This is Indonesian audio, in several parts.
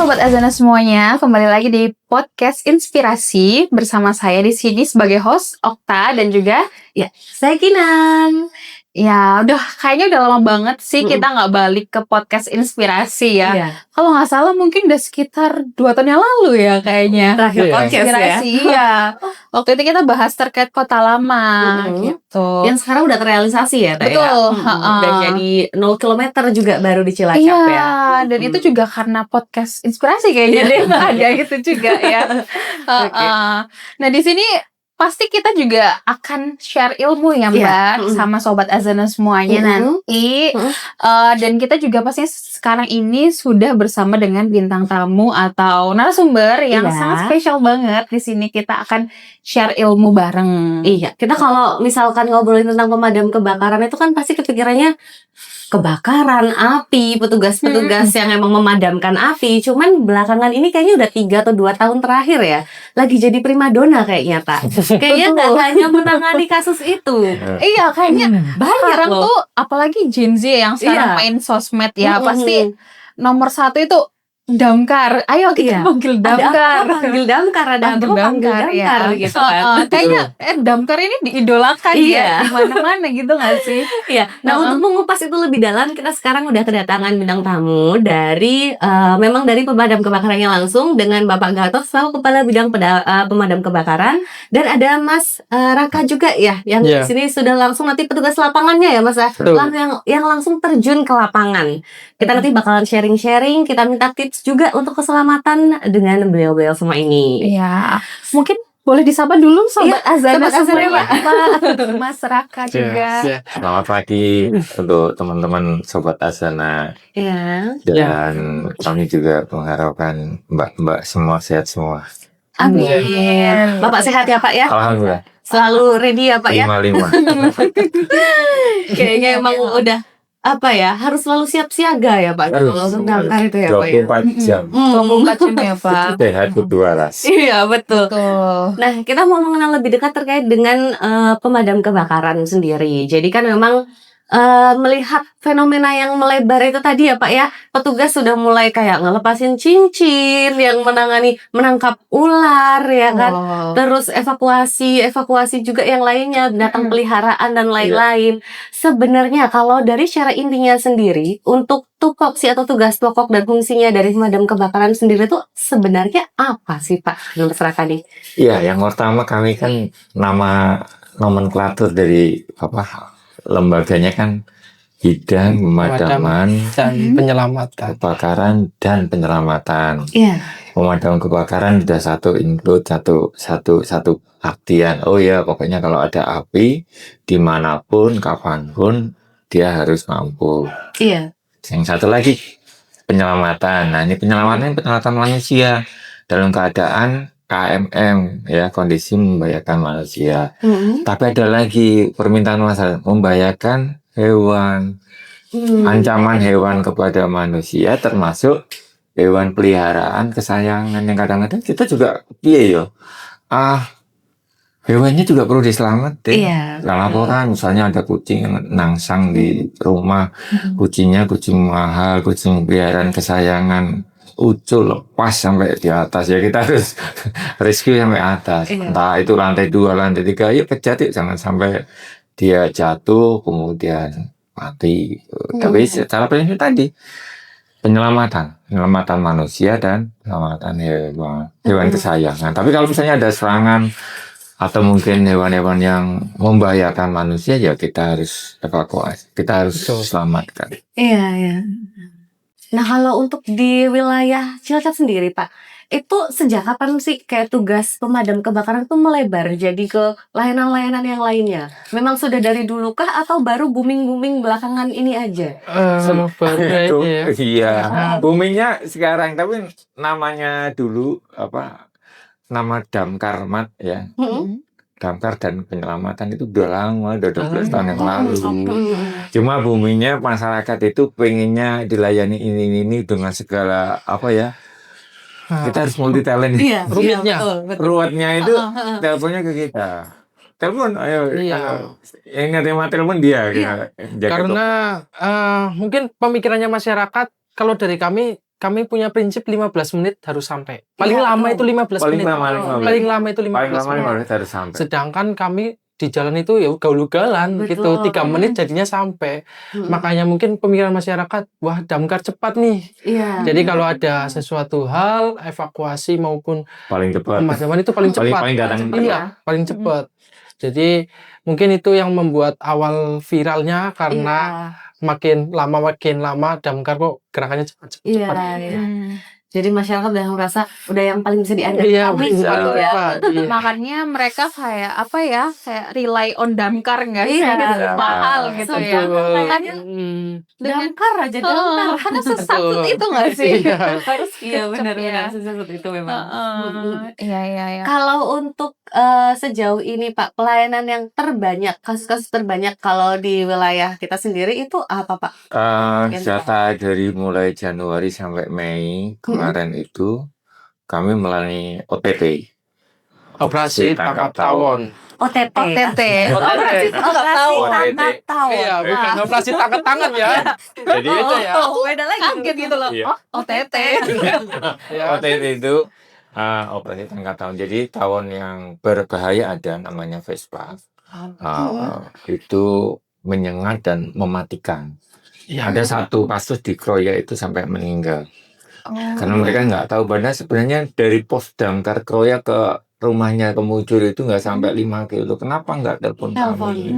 Sobat Azana semuanya, kembali lagi di podcast Inspirasi bersama saya di sini sebagai host Okta dan juga saya Kinan. ya udah kayaknya udah lama banget sih kita nggak balik ke podcast Inspirasi ya. Iya. Kalau nggak salah mungkin udah sekitar 2 tahun yang lalu ya kayaknya. Terakhir podcast ya. Inspirasi ya. Waktu itu kita bahas terkait kota lama gitu. Yang sekarang udah terrealisasi ya, Teh? Betul. Dan jadi 0 kilometer juga baru di Cilacap Iya, ya. dan itu juga karena podcast Inspirasi kayaknya deh ada gitu juga ya. Nah di sini pasti kita juga akan share ilmu ya Mbak sama Sobat Azana semuanya nanti. Dan kita juga pastinya sekarang ini sudah bersama dengan bintang tamu atau narasumber yang sangat spesial banget. Di sini kita akan share ilmu bareng. Iya, kita kalau misalkan ngobrolin tentang pemadam kebakaran itu kan pasti kepikirannya kebakaran, api, petugas-petugas yang emang memadamkan api. Cuman belakangan ini kayaknya udah 3 atau 2 tahun terakhir ya, lagi jadi primadona kayaknya, Tak. Kayaknya gak hanya menangani kasus itu. Iya, kayaknya banyak sekarang loh. tuh apalagi Gen Z yang sekarang main sosmed ya, pasti nomor 1 itu damkar. Ayo kita panggil damkar. Panggil damkar, ada apa panggil damkar gitu kan. Kayaknya damkar ini diidolakan ya di mana-mana gitu gak sih? Iya. Nah, untuk mengupas itu lebih dalam, kita sekarang udah kedatangan bintang tamu dari memang dari pemadam kebakarannya langsung dengan Bapak Gatot selaku Kepala Bidang Pemadam Kebakaran, dan ada Mas Raka juga ya yang di sini sudah langsung nanti petugas lapangannya ya Mas, yang langsung terjun ke lapangan. Kita nanti bakalan sharing-sharing, kita minta tips juga untuk keselamatan dengan beliau-beliau semua ini. Iya, mungkin boleh disapa dulu Sobat Azana semuanya. Mas Raka juga. Selamat pagi untuk teman-teman Sobat Azana. Iya. Dan kami juga mengharapkan mbak-mbak semua sehat semua. Amin. Bapak sehat ya Pak ya? Alhamdulillah. Selalu ready ya Pak ya? 55. Kayaknya emang udah harus selalu siap siaga ya Pak. Kalau damkar itu ya Pak ya. 24 jam. 24 jam ya Pak. Sehat berwaras. Iya betul. Nah, kita mau mengenal lebih dekat terkait dengan pemadam kebakaran sendiri. Jadi kan memang melihat fenomena yang melebar itu tadi ya Pak ya, petugas sudah mulai kayak ngelepasin cincin, yang menangkap ular ya kan, terus evakuasi juga yang lainnya, binatang peliharaan dan lain-lain. Sebenarnya kalau dari secara intinya sendiri, untuk tupoksi atau tugas pokok dan fungsinya dari pemadam kebakaran sendiri itu sebenarnya apa sih Pak menurut Raka nih? Iya, yang pertama kami kan nama nomenklatur dari lembaganya kan bidang pemadaman dan penyelamatan, kebakaran dan penyelamatan. Iya. Pemadam kebakaran sudah satu artian. Oh ya, pokoknya kalau ada api dimanapun, kapanpun dia harus mampu. Iya. Yang satu lagi penyelamatan. Nah, ini penyelamatan manusia dalam keadaan KMM ya, kondisi membahayakan manusia. Tapi ada lagi permintaan masyarakat membahayakan hewan. Ancaman hewan kepada manusia termasuk hewan peliharaan kesayangan yang kadang-kadang kita juga hewannya juga perlu diselamatkan. Iya. Laporan misalnya ada kucing yang nangsang di rumah, kucing mahal, kucing peliharaan kesayangan, ucul lepas sampai di atas ya, kita harus rescue sampai atas. Entah itu lantai 2, lantai 3, yuk kejar yuk, jangan sampai dia jatuh kemudian mati. Tapi secara prinsip tadi penyelamatan manusia dan penyelamatan hewan kesayangan. Tapi kalau misalnya ada serangan atau mungkin hewan-hewan yang membahayakan manusia, ya kita harus evakuasi, kita harus selamatkan. Iya. Nah, kalau untuk di wilayah Cilacap sendiri Pak, itu sejak kapan sih kayak tugas pemadam kebakaran itu melebar jadi ke layanan-layanan yang lainnya? Memang sudah dari dulu kah atau baru booming belakangan ini aja? Iya, boomingnya sekarang, tapi namanya dulu nama Damkarmat ya. Damkar dan penyelamatan itu udah lama, udah 12 tahun yang lalu. Cuma boomingnya masyarakat itu pengennya dilayani ini dengan segala kita harus multi talent. Iya, Ruwetnya itu teleponnya ke kita. Telepon, ayo. Yang nerima telepon dia. Karena mungkin pemikirannya masyarakat, kalau dari kami kami punya prinsip 15 menit harus sampai. Paling lama itu 15 Paling menit. lama 15. Paling lama itu 15 Paling lama menit. 15 menit harus sampai. Sedangkan kami di jalan itu ya gaul-gaulan gitu, 3 menit jadinya sampai. Makanya mungkin pemikiran masyarakat, wah damkar cepat nih. Iya. Jadi kalau ada sesuatu hal, evakuasi maupun Paling cepat. pemadaman itu paling cepat. Paling datang. Iya, paling cepat. Jadi mungkin itu yang membuat awal viralnya karena makin lama damkar kok gerakannya cepat. Iya. Jadi masyarakat udah merasa udah yang paling bisa diandalkan. Iya, bisa. ya. Makanya mereka kayak apa ya, kayak rely on damkar nggak sih? Iya. Mahal gitu ya. Makanya Damkar aja damkar. karena sesakut itu nggak sih? Iya. Harus iya Kecep benar-benar ya. sesakut itu memang. Iya. Kalau untuk sejauh ini Pak, pelayanan yang terbanyak, kasus-kasus terbanyak kalau di wilayah kita sendiri itu apa Pak? Data dari mulai Januari sampai Mei kemarin itu kami melayani OTT. Operasi tangkap tawon. OTT. OTT. Operasi OTT. tangkap tawon. Iya, bukan operasi tangkap tangan ya. Jadi itu ya. Beda lagi. Kaget gitu loh. Iya. Oh, OTT. Ya. OTT itu operasi tangkap tawon. Jadi tawon yang berbahaya ada namanya Vespa. Itu menyengat dan mematikan. Iya. Ada satu kasus di Kroya itu sampai meninggal. Karena mereka nggak tahu bahwa sebenarnya dari pos damkar Kroya ke rumahnya ke Mujur itu nggak sampai 5 kilo. Kenapa nggak telepon kami?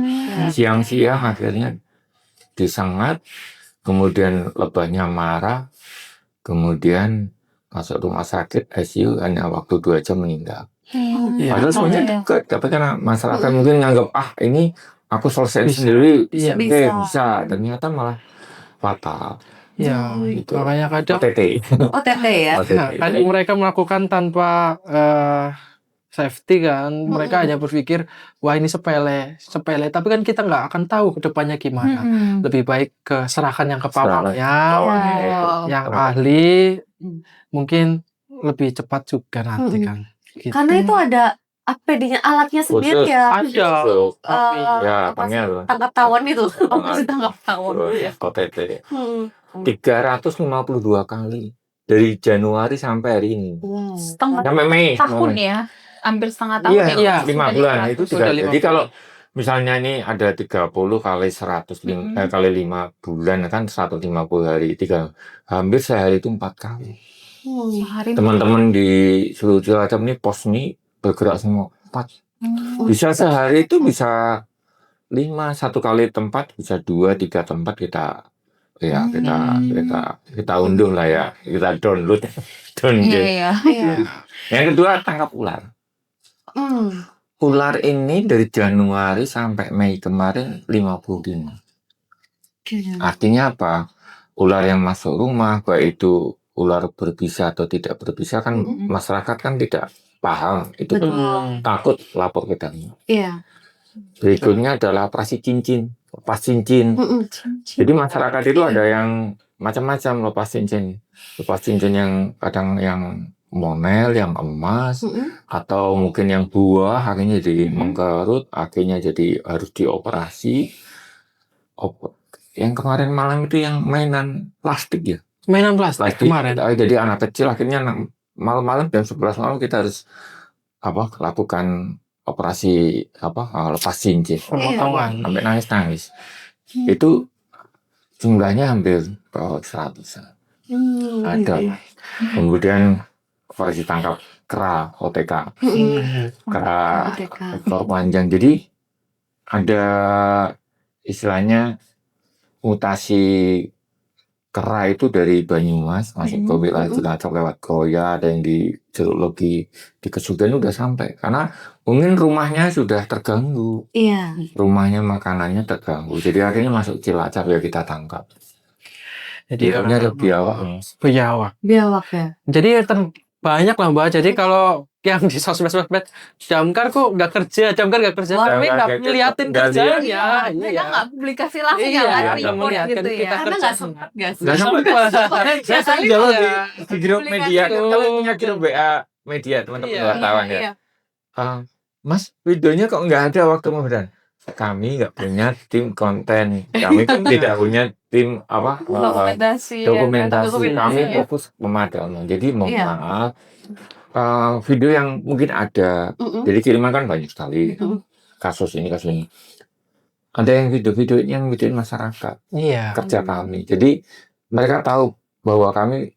Siang-siang akhirnya disengat, kemudian lebahnya marah, kemudian masuk rumah sakit ICU hanya waktu 2 jam meninggal. Padahal sebenarnya dekat, tapi karena masyarakat mungkin nganggap ini aku selesai sendiri, Iya. bisa. Ternyata malah fatal. Ya, Gitu. makanya kadang OTT. OTT ya. kadang mereka melakukan tanpa safety kan. Mereka hanya berpikir, wah ini sepele. Tapi kan kita nggak akan tahu ke depannya gimana. Lebih baik serahkan yang ke pawangnya, yang ahli, mungkin lebih cepat juga nanti kan. Gitu. Karena itu ada APD-nya, alatnya sendiri Khusus. ya. Ada. Ya, Operasi panggil. tangkap tawon itu. Operasi tangkap tawon. OTT. Hmm. 352 kali dari Januari sampai hari ini. Setengah Sampai Mei. tahun ya. Hampir setengah tahun ya. Iya. 5 bulan. Nah, itu Sudah 5 jadi kalau misalnya ini ada 30 kali 100 kali 5 bulan kan 150 hari, hampir sehari itu 4 kali. Sehari. Teman-teman di seluruh Cilacap ini pos ini bergerak semua 4. Bisa sehari itu bisa 5, 1 kali tempat bisa 2, 3 tempat kita unduh lah ya, kita download. Iya. Yang kedua tangkap ular. Ular ini dari Januari sampai Mei kemarin 55. Artinya apa? Ular yang masuk rumah, baik itu ular berbisa atau tidak berbisa kan masyarakat kan tidak paham. Itu takut lapor ke kami. Iya. Berikutnya adalah operasi cincin, lepas cincin. Jadi masyarakat itu ada yang macam-macam lepas cincin. Lepas cincin yang kadang yang monel, yang emas, atau mungkin yang buah, akhirnya jadi mengkerut, akhirnya jadi harus dioperasi. Yang kemarin malam itu yang mainan plastik ya. Mainan plastik kemarin. Jadi anak kecil akhirnya malam-malam jam 11 malam kita harus lakukan operasi lepas cincin. Pemotongan. Sampai nangis. Itu jumlahnya hampir 100. Ada. Kemudian operasi tangkap kera OTK. Kera ekor panjang. Jadi ada istilahnya mutasi kera itu dari Banyumas masuk ke wilayah Cilacap lewat Kroya, ada yang di Jeruk Legi, di Kesugihan udah sampai karena mungkin rumahnya sudah terganggu. Iya. Rumahnya makanannya terganggu. Jadi akhirnya masuk Cilacap ya kita tangkap. Jadi ada biawak. Biawak ya. Jadi banyak lah Mbak. Jadi kalau yang di sosmed damkar kok nggak kerja, tapi nggak ngeliatin kerjanya. Mereka nggak publikasi langsung Iya, ya, nggak report melihatkan gitu kita ya. Karena nggak sempat nggak sih? Nggak sampai. Saya sering jawab di grup media. Itu. Kalau punya grup WA media teman-teman wartawan ya. Mas, videonya kok nggak ada waktu Ramadan? kami nggak punya tim konten, kami pun tidak punya tim Dokumentasi. dokumentasi. Kami ya. fokus pemadaman. Jadi mohon Iya. maaf, video yang mungkin ada, jadi kiriman kan banyak sekali. Kasus ini. Ada yang videoin masyarakat, Iya. kerja kami. Jadi mereka tahu bahwa kami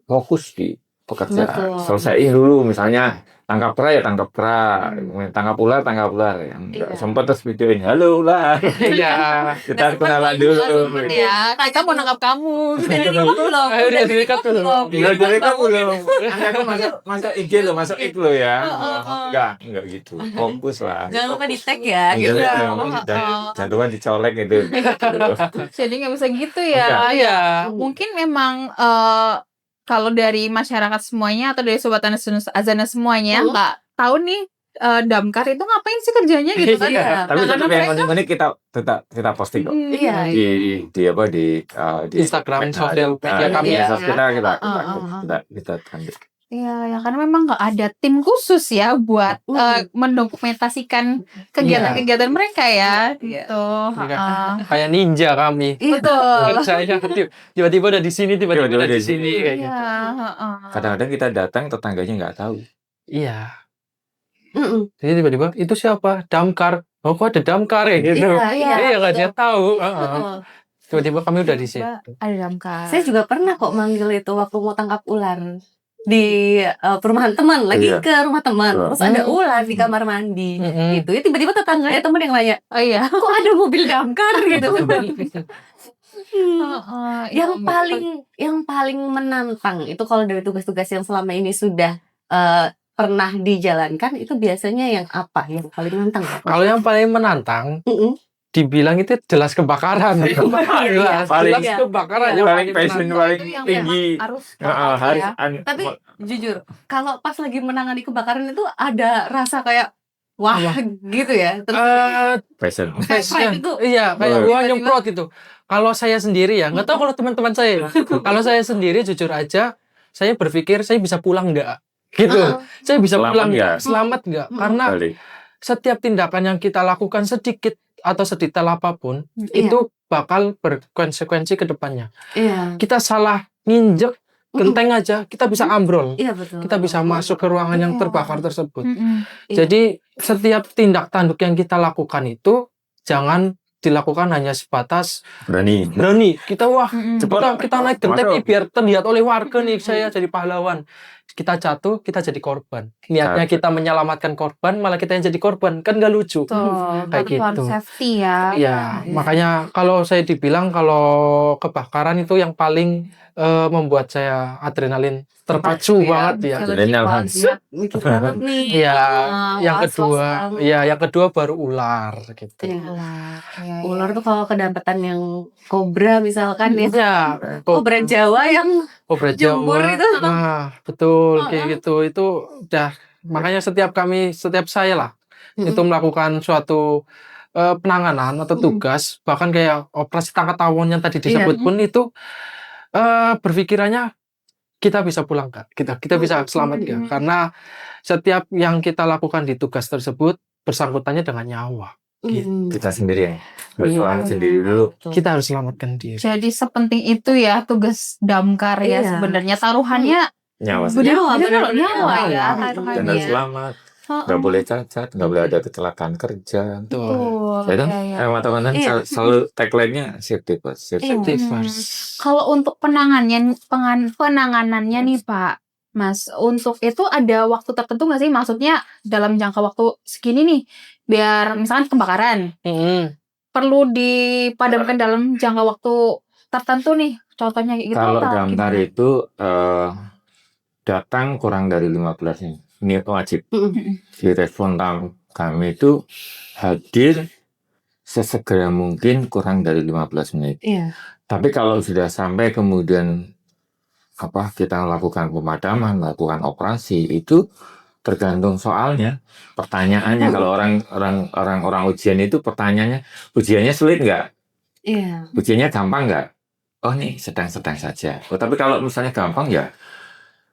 fokus di pekerjaan. Betul. Selesaiin dulu, misalnya tangkap kera ya tangkap kera, tangkap ular. Yang nggak Iya. sempat terus videoin, halo ular. Iya. Kita kenalan dulu. Ya, kita mau nangkap kamu. Ayo dia dekat belum? Tinggal dari kamu loh. Nanti aku masuk IG lo, masuk IG lo ya. Enggak gitu. Fokus lah. Jangan lupa di tag ya. Gitu. Gitu. Jantungan dicolek gitu. Jadi nggak bisa gitu ya. Iya. Mungkin memang kalau dari masyarakat semuanya atau dari sobat Azana semuanya nggak tahu nih damkar itu ngapain sih kerjanya gitu kan? Iya. Tapi Karena tetap yang mereka- penting kita posting kok. Iya. Di Instagram, sosial media kami di ya. medsos kita tampil. Iya, ya karena memang nggak ada tim khusus ya buat mendokumentasikan kegiatan-kegiatan mereka ya. Gitu. Iya. Kayak ninja kami. Betul. Saya tiba-tiba udah di sini, tiba-tiba Tiba-tiba udah di di sini kayak gitu. Kadang-kadang kita datang tetangganya nggak tahu. Iya. Jadi tiba-tiba itu siapa? Damkar. Oh, kok ada damkar ya gitu. Iya, nggak dia tahu. Betul. Tiba-tiba kami udah di sini. Ada damkar. Saya juga pernah kok manggil itu waktu mau tangkap ular di perumahan teman, lagi Iya. ke rumah teman, terus ada ular di kamar mandi, gitu. Ya tiba-tiba tetangganya teman yang nanya, Oh iya. kok ada mobil damkar gitu. Yang paling menantang itu kalau dari tugas-tugas yang selama ini sudah pernah dijalankan, itu biasanya yang apa yang paling menantang? Kalau yang paling menantang, dibilang itu jelas kebakaran. Jelas kebakaran. Yang paling passion paling Itu yang tinggi. memang harus Harus Tapi jujur, kalau pas lagi menangani kebakaran itu ada rasa kayak wah gitu ya. Terus passion. pride itu. Iya, kayak gua nyemprot itu. Kalau saya sendiri ya, nggak tahu kalau teman-teman saya. Kalau saya sendiri jujur aja, saya berpikir saya bisa pulang nggak? Gitu. Saya bisa Selamat pulang nggak? Selamat nggak? Karena Balik. setiap tindakan yang kita lakukan sedikit atau sedetail apapun, itu bakal berkonsekuensi ke depannya. Iya. Kita salah nginjek genteng aja, kita bisa ambrol. Iya betul. Kita bisa masuk ke ruangan yang terbakar tersebut. Iya. Jadi setiap tindak tanduk yang kita lakukan itu jangan dilakukan hanya sebatas Berani. kita kita naik genteng nih biar terlihat oleh warga nih saya jadi pahlawan. Kita jatuh, kita jadi korban. Niatnya kita menyelamatkan korban, malah kita yang jadi korban, kan nggak lucu. Kayak gitu. Safety ya. Iya, makanya kalau saya dibilang kalau kebakaran itu yang paling membuat saya adrenalin terpacu banget ya. Adrenalin. Mikir banget nih. Iya, yang was-was yang kedua baru ular gitu. Iya. Ular tuh kalau kedapatan yang kobra misalkan ya. Ya, Kobra Jawa yang kobra jembur Jawa. itu. Nah, betul kayak gitu. Itu udah makanya setiap saya lah itu melakukan suatu penanganan atau tugas, bahkan kayak operasi tangkap tawon yang tadi disebut pun itu berpikirannya kita bisa pulang nggak? Kita bisa selamat nggak? Karena setiap yang kita lakukan di tugas tersebut bersangkutannya dengan nyawa. Gitu. Kita sendiri ya. Berjuang sendiri dulu. Kita harus selamatkan diri. Jadi sepenting itu ya tugas damkar ya sebenarnya taruhannya Nyawa benar-benar bener-bener nyawa ya dan taruhannya. harus selamat. Nggak boleh cacat, nggak boleh ada kecelakaan kerja. Betul. Ya kan? Iya. Teman-teman selalu tagline-nya safety first. Safety Hmm. first. Kalau untuk penanganannya nih Pak, Mas, untuk itu ada waktu tertentu nggak sih? Maksudnya dalam jangka waktu segini nih, biar misalkan kebakaran, perlu dipadamkan dalam jangka waktu tertentu nih, contohnya kayak gitu. Kalau atau damkar gimana? itu datang kurang dari 15 menit. Ini wajib. Di respon kami itu hadir sesegera mungkin kurang dari 15 menit. Iya. Tapi kalau sudah sampai kemudian kita lakukan pemadaman, melakukan operasi, itu tergantung soalnya, pertanyaannya. Kalau orang ujian itu pertanyaannya, ujiannya sulit nggak? Iya. Ujiannya gampang nggak? Oh nih sedang-sedang saja. Oh, tapi kalau misalnya gampang ya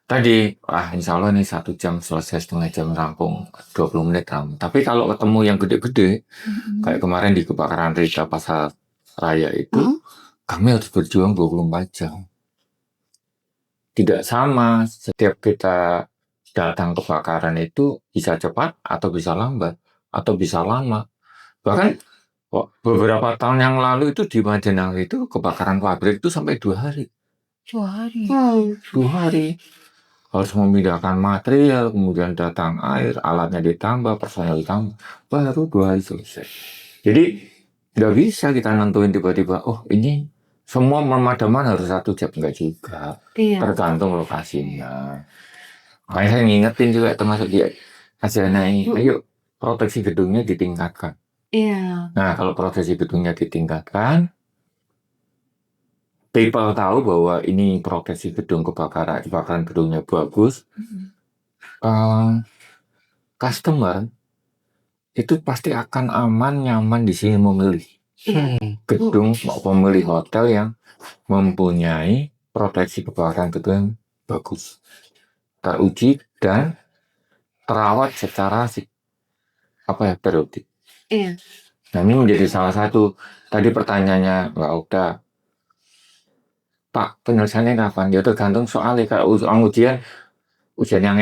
Tadi, insya Allah nih 1 jam selesai, setengah jam rampung, 20 menit rampung. Tapi kalau ketemu yang gede-gede, kayak kemarin di kebakaran Rita Pasar Raya itu, kami harus berjuang 24 jam. Tidak sama, setiap kita datang kebakaran itu bisa cepat atau bisa lambat, atau bisa lama. Bahkan beberapa tahun yang lalu itu di Majenang itu kebakaran pabrik itu sampai 2 hari. 2 hari. 2 hari. Harus memindahkan material, kemudian datang air, alatnya ditambah, personel ditambah, baru 2 hari selesai. Jadi tidak bisa kita nentuin tiba-tiba, ini semua pemadaman harus 1 jam, enggak juga. Tergantung lokasinya. Makanya saya ngingetin juga termasuk di Azana ini, ayo proteksi gedungnya ditingkatkan. Nah, kalau proteksi gedungnya ditingkatkan, people tahu bahwa ini proteksi gedung kebakaran gedungnya bagus, customer itu pasti akan aman, nyaman di sini memilih gedung maupun memilih hotel yang mempunyai proteksi kebakaran gedung yang bagus, teruji dan terawat secara periodik. Nah, ini menjadi salah satu tadi pertanyaannya Mbak Oda, Pak, penyelesaiannya kapan? Ya tergantung soalnya. Kalau ujian yang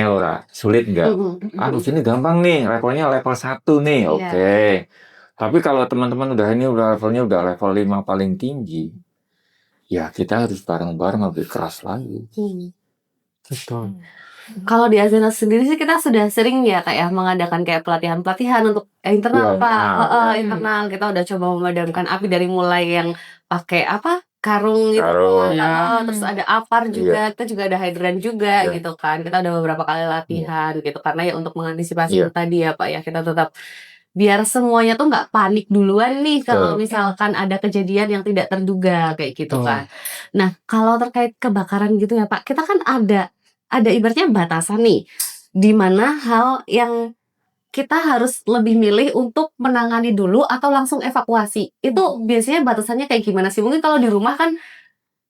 sulit enggak? Ujian ini gampang nih, levelnya level 1 nih, oke. Tapi kalau teman-teman levelnya udah level 5 paling tinggi, ya kita harus bareng-bareng lebih keras lagi. Betul. Kalau di Azana sendiri sih kita sudah sering ya kayak mengadakan kayak pelatihan untuk internal Pak. Internal kita udah coba memadamkan api dari mulai yang pakai karung gitu terus ada apar juga, kita juga ada hidran juga gitu kan. Kita udah beberapa kali latihan gitu karena ya untuk mengantisipasi tadi ya Pak ya, kita tetap biar semuanya tuh nggak panik duluan nih kalau misalkan ada kejadian yang tidak terduga kayak gitu kan. Nah, kalau terkait kebakaran gitu ya Pak, kita kan ada ibaratnya batasan nih, di mana hal yang kita harus lebih milih untuk menangani dulu atau langsung evakuasi. Itu biasanya batasannya kayak gimana sih? Mungkin kalau di rumah kan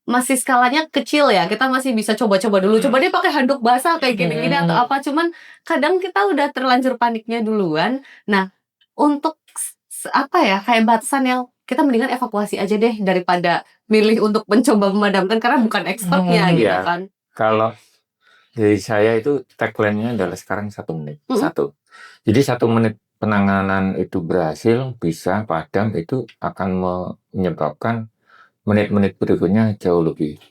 masih skalanya kecil ya, kita masih bisa coba-coba dulu. Coba deh pakai handuk basah kayak gini-gini atau apa. Cuman kadang kita udah terlanjur paniknya duluan. Nah, untuk kayak batasan yang kita mendingan evakuasi aja deh daripada milih untuk mencoba memadamkan karena bukan expertnya gitu kan. Kalau dari saya itu tagline-nya adalah sekarang 1 menit. 1. Jadi 1 menit penanganan itu berhasil, bisa padam, itu akan menyebabkan menit-menit berikutnya jauh lebih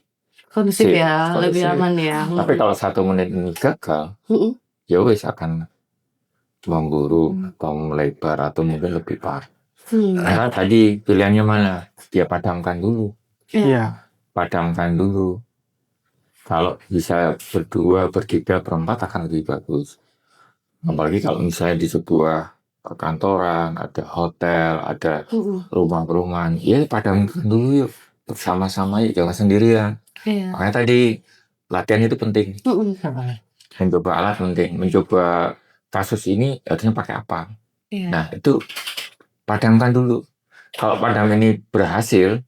kondusif ya, lebih aman ya. Tapi kalau 1 menit ini gagal, ya wis akan memburuk atau melebar atau mungkin lebih parah. Karena tadi pilihannya mana? Dia padamkan dulu. Padamkan dulu. Kalau bisa berdua, bertiga, berempat akan lebih bagus. Apalagi kalau misalnya di sebuah perkantoran, ada hotel, ada rumah-perumahan, ya padamkan dulu yuk, bersama-sama yuk, jangan sendirian. Makanya tadi latihan itu penting. Mencoba alat penting, mencoba kasus ini harusnya pakai apa. Nah, itu padamkan dulu. Kalau padam ini berhasil,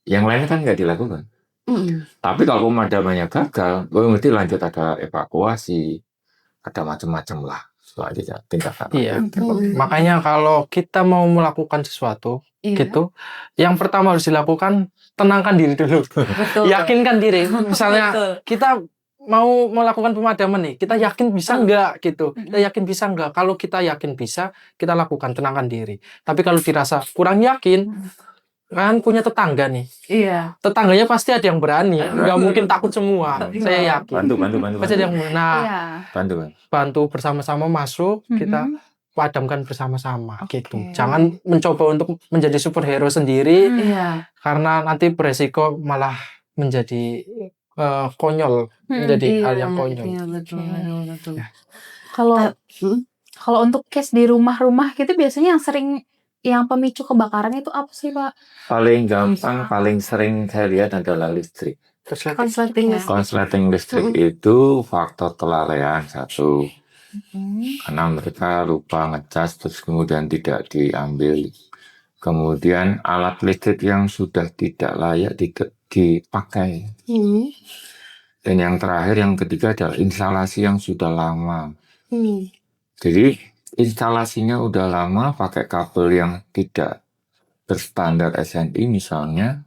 yang lain kan nggak dilakukan. Tapi kalau pemadamannya gagal, berarti lanjut ada evakuasi, ada macam-macam lah soalnya tindakan. Makanya kalau kita mau melakukan sesuatu gitu, yang pertama harus dilakukan tenangkan diri dulu, yakinkan diri. Misalnya kita mau melakukan pemadaman nih, kita yakin bisa nggak gitu, kita yakin bisa nggak. Kalau kita yakin bisa, kita lakukan, tenangkan diri. Tapi kalau dirasa kurang yakin, kan punya tetangga nih. Tetangganya pasti ada yang berani, nggak mungkin takut semua. Saya yakin. Bantu. Pasti ada yang bantu bersama-sama masuk, kita padamkan bersama-sama gitu. Jangan mencoba untuk menjadi superhero sendiri, karena nanti beresiko malah menjadi konyol, menjadi hal yang konyol. Betul. Kalau untuk case di rumah-rumah gitu biasanya yang pemicu kebakaran itu apa sih Pak? Paling gampang, paling sering saya lihat adalah listrik. Konsleting listrik itu faktor kelalaian 1. Karena mereka lupa ngecas, terus kemudian tidak diambil. Kemudian alat listrik yang sudah tidak layak dipakai. Dan yang terakhir, yang ketiga adalah instalasi yang sudah lama. Jadi instalasinya udah lama pakai kabel yang tidak berstandar SNI misalnya,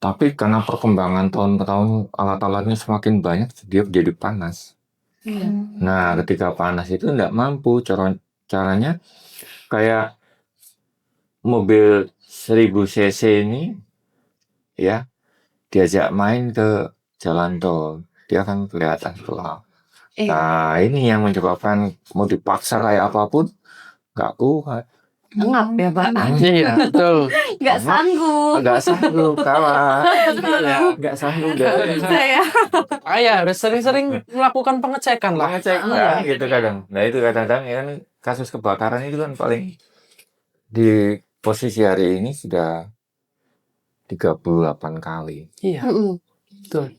tapi karena perkembangan tahun ke tahun alat-alatnya semakin banyak, dia jadi panas. Nah, ketika panas itu nggak mampu. Caranya kayak mobil 1000 cc ini, ya, diajak main ke jalan tol, dia akan kelihatan tua. Nah, ini yang menyebabkan mau dipaksa kayak apapun nggak kuat. Ngap ya Pak. Iya, betul. Nggak sanggup. Nggak sanggup kawan. Nggak sanggup deh. Saya Harus sering-sering melakukan pengecekan lah. Ngecek gitu kadang. Nah itu kadang-kadang ya kan kasus kebakaran itu kan paling di posisi hari ini sudah 38 kali. Iya, betul.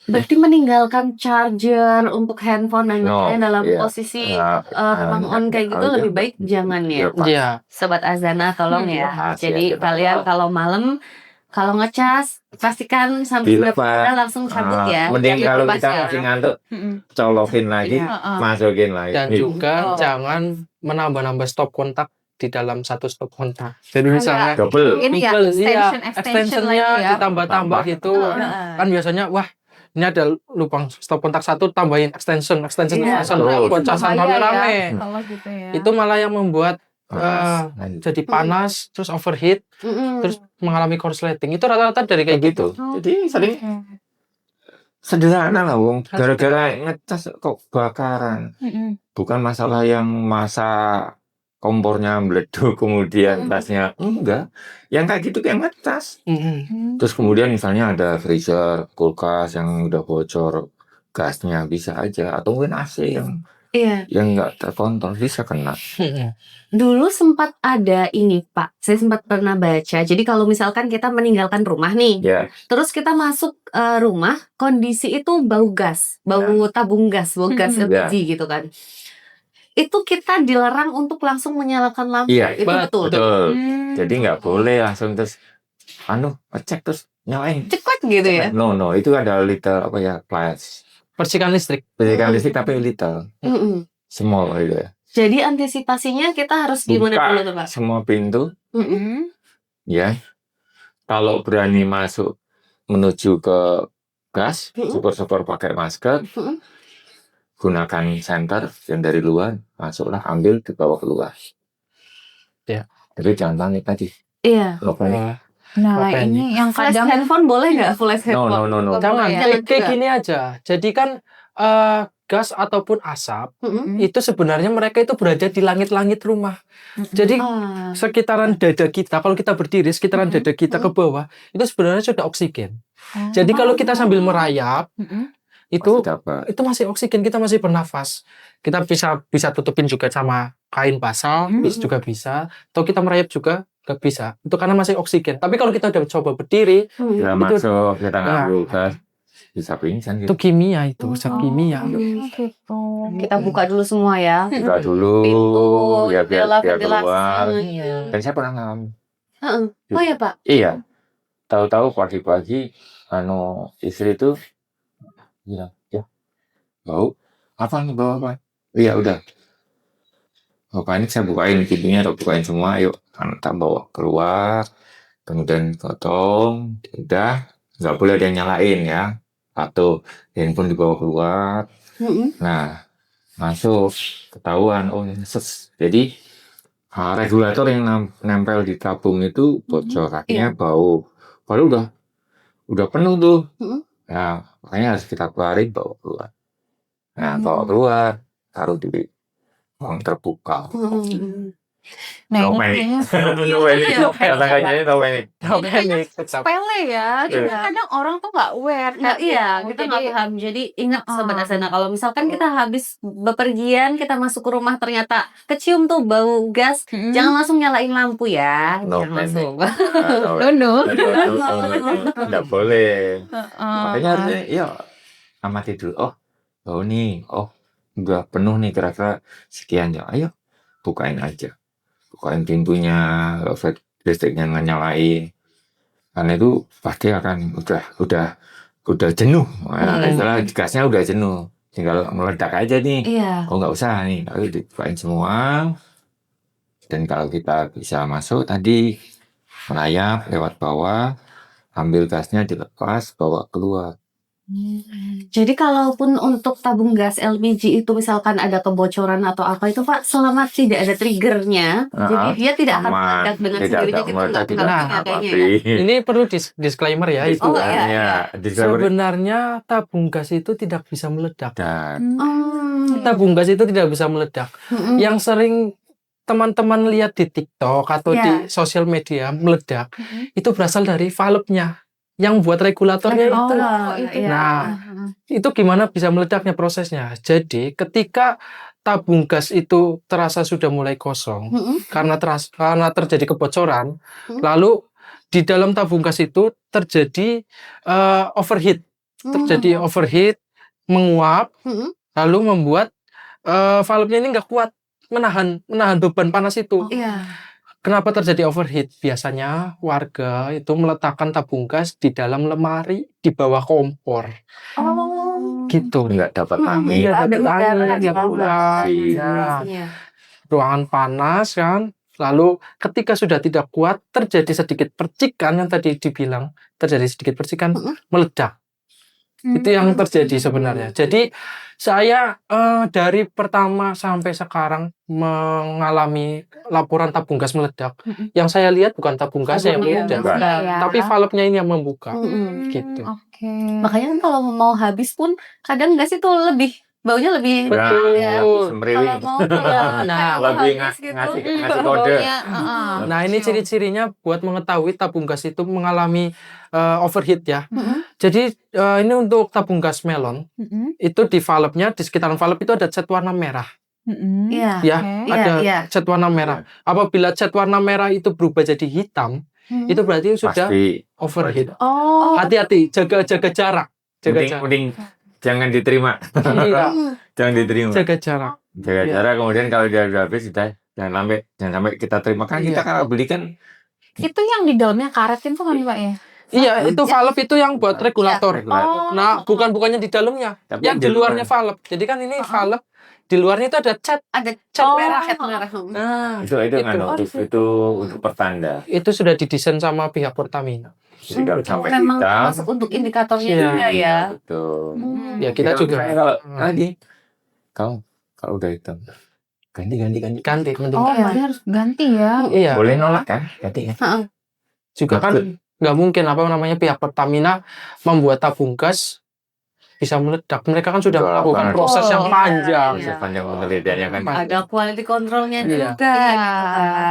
Berarti meninggalkan charger untuk handphone dan lain-lain dalam iya. posisi memang on kayak gitu lebih baik jangan ya. Iya. Sobat Azana tolong ya. Jadi ya, kalian kalau malam kalau ngecas pastikan sampai Dilepas. langsung cabut ya. Mending Jangan kalau lepas kita ya. masih ngantuk, colokin lagi, masukin lagi. Dan juga jangan menambah-nambah stop kontak di dalam satu stop kontak. Jadi misalnya double. Ini ya, extensionnya lagi ya. ditambah-tambah gitu. Kan biasanya wah ini ada lubang stop kontak satu, tambahin extension pocasan rame-rame. Kalau gitu ya. Itu malah yang membuat jadi panas, terus overheat, terus mengalami korsleting. Itu rata-rata dari kayak gitu. Jadi sering sederhana lah wong, gara-gara ngecas kok bakaran. Bukan masalah yang masa kompornya meleduk kemudian tasnya enggak. Yang kayak gitu kayak ngecas. Terus kemudian misalnya ada freezer, kulkas yang udah bocor gasnya bisa aja, atau mungkin AC yang nggak terkontrol bisa kena. Dulu sempat ada ini Pak, saya sempat pernah baca. Jadi kalau misalkan kita meninggalkan rumah nih, terus kita masuk rumah, kondisi itu bau gas, bau tabung gas, bau gas LPG gitu kan. Itu kita dilarang untuk langsung menyalakan lampu. Iya, itu betul. Jadi nggak boleh langsung terus ngecek terus nyalain. Ceklek gitu ya. No, itu ada little Percikan listrik. Tapi little. Small gitu ya. Jadi antisipasinya kita harus gimana dulu tuh Pak? Semua pintu. Ya. Kalau berani masuk menuju ke gas, syukur-syukur pakai masker. Gunakan senter yang dari luar, masuklah, ambil, dibawa keluar. Ya. Tapi jangan panik tadi. Iya. Nah, ini yang flash kadang handphone boleh nggak? Flash handphone? No. Jangan. Kayak gini aja. Jadi kan gas ataupun asap itu sebenarnya mereka itu berada di langit-langit rumah. Jadi sekitaran dada kita, kalau kita berdiri sekitaran dada kita ke bawah, itu sebenarnya sudah oksigen. Jadi kalau kita sambil merayap, itu masih oksigen, kita masih bernafas. Kita bisa tutupin juga sama kain basah, juga bisa. Atau kita merayap juga nggak bisa. Itu karena masih oksigen. Tapi kalau kita udah coba berdiri, kita masuk, kita ngambil gas, bisa pingsan. Itu kimia, itu kimia. Kita buka dulu semua ya. Buka dulu, biar keluar. Dan saya pernah ngalamin. Oh ya Pak? Iya. Tahu-tahu pagi-pagi, istri itu bilang, ya, bau apa? Iya udah. Panik, saya bukain pintunya atau bukain semua, yuk kita bawa keluar, kemudian potong, udah, nggak boleh ada yang nyalain ya, atau handphone dibawa keluar. Nah, masuk, ketahuan, jadi regulator yang nempel di tabung itu bocor, akhirnya bau, padahal udah penuh tuh. Nah, makanya harus kita keluarin, bawa keluar. Nah, bawa keluar, taruh di ruang terbuka. Nah, no panic. Sepele ya. Kadang orang tuh nggak aware. Kita nggak paham. Jadi ingat Sobat Azana, kalau misalkan kita habis bepergian, kita masuk ke rumah ternyata kecium tuh bau gas, jangan langsung nyalain lampu ya. Jangan langsung. Nggak boleh. Makanya harusnya, amati dulu. Bau nih. Udah penuh nih, kira-kira sekian ya. Ayo, bukain aja. Bukain pintunya, nggak usah listriknya nyalain. Karena itu pasti akan udah udah jenuh, setelah gasnya udah jenuh, tinggal meledak aja nih. Iya. Oh nggak usah nih, kalau dibukain semua. Dan kalau kita bisa masuk tadi merayap lewat bawah, ambil gasnya dilepas, bawa keluar. Jadi kalaupun untuk tabung gas LPG itu misalkan ada kebocoran atau apa itu Pak, selama tidak ada triggernya, jadi dia tidak akan meledak dengan sendirinya gitu nggak kayaknya ya. Ini perlu disclaimer ya itu. Sebenarnya tabung gas itu tidak bisa meledak. Tabung gas itu tidak bisa meledak. Yang sering teman-teman lihat di TikTok atau di sosial media meledak, itu berasal dari valve-nya. Yang buat regulatornya itu. Nah, itu gimana bisa meledaknya prosesnya? Jadi, ketika tabung gas itu terasa sudah mulai kosong, karena terjadi kebocoran, lalu di dalam tabung gas itu terjadi overheat. Terjadi overheat, menguap, lalu membuat valve-nya ini nggak kuat menahan beban panas itu. Kenapa terjadi overheat? Biasanya warga itu meletakkan tabung gas di dalam lemari di bawah kompor. Gitu. Nggak dapat angin. Ruangan panas kan. Lalu ketika sudah tidak kuat, terjadi sedikit percikan yang tadi dibilang. Terjadi sedikit percikan, meledak. Itu yang terjadi sebenarnya. Jadi saya dari pertama sampai sekarang mengalami laporan tabung gas meledak. Yang saya lihat bukan tabung gas yang meledak, tapi valve-nya ini yang membuka. Gitu. Makanya kan kalau mau habis pun kadang gas itu baunya lebih betul ya. Semriwing. Lebih ngasih kode. Nah, ini ciri-cirinya buat mengetahui tabung gas itu mengalami overheat ya. Jadi ini untuk tabung gas melon itu di valve-nya, di sekitaran valve itu ada cat warna merah. Ada cat warna merah. Apabila cat warna merah itu berubah jadi hitam, itu berarti sudah overheat. Hati-hati, jaga jarak. Mending jangan diterima. Jangan diterima. Jaga jarak. Jaga jarak, kemudian kalau dia udah habis jangan sampai kita terima. Kan kita kalau beli kan itu yang di dalamnya karet itu kan Pak ya? Iya, itu valve itu yang buat regulator. Nah, bukannya di dalamnya, yang di luarnya valve. Jadi kan ini valve, di luarnya itu ada cat merah. Nah, itu untuk pertanda. Itu sudah didesain sama pihak Pertamina. Jadi kalau sampai memang masuk untuk indikatornya juga ya. Betul. Ya kita juga kalau tadi kalau udah hitam ganti. Berarti harus ganti ya. Iya. Boleh nolak kan? Ganti kan? Juga kan nggak mungkin pihak Pertamina membuat tabung gas bisa meledak. Mereka kan sudah melakukan proses yang panjang. Panjang penelitiannya kan. Ada quality controlnya juga.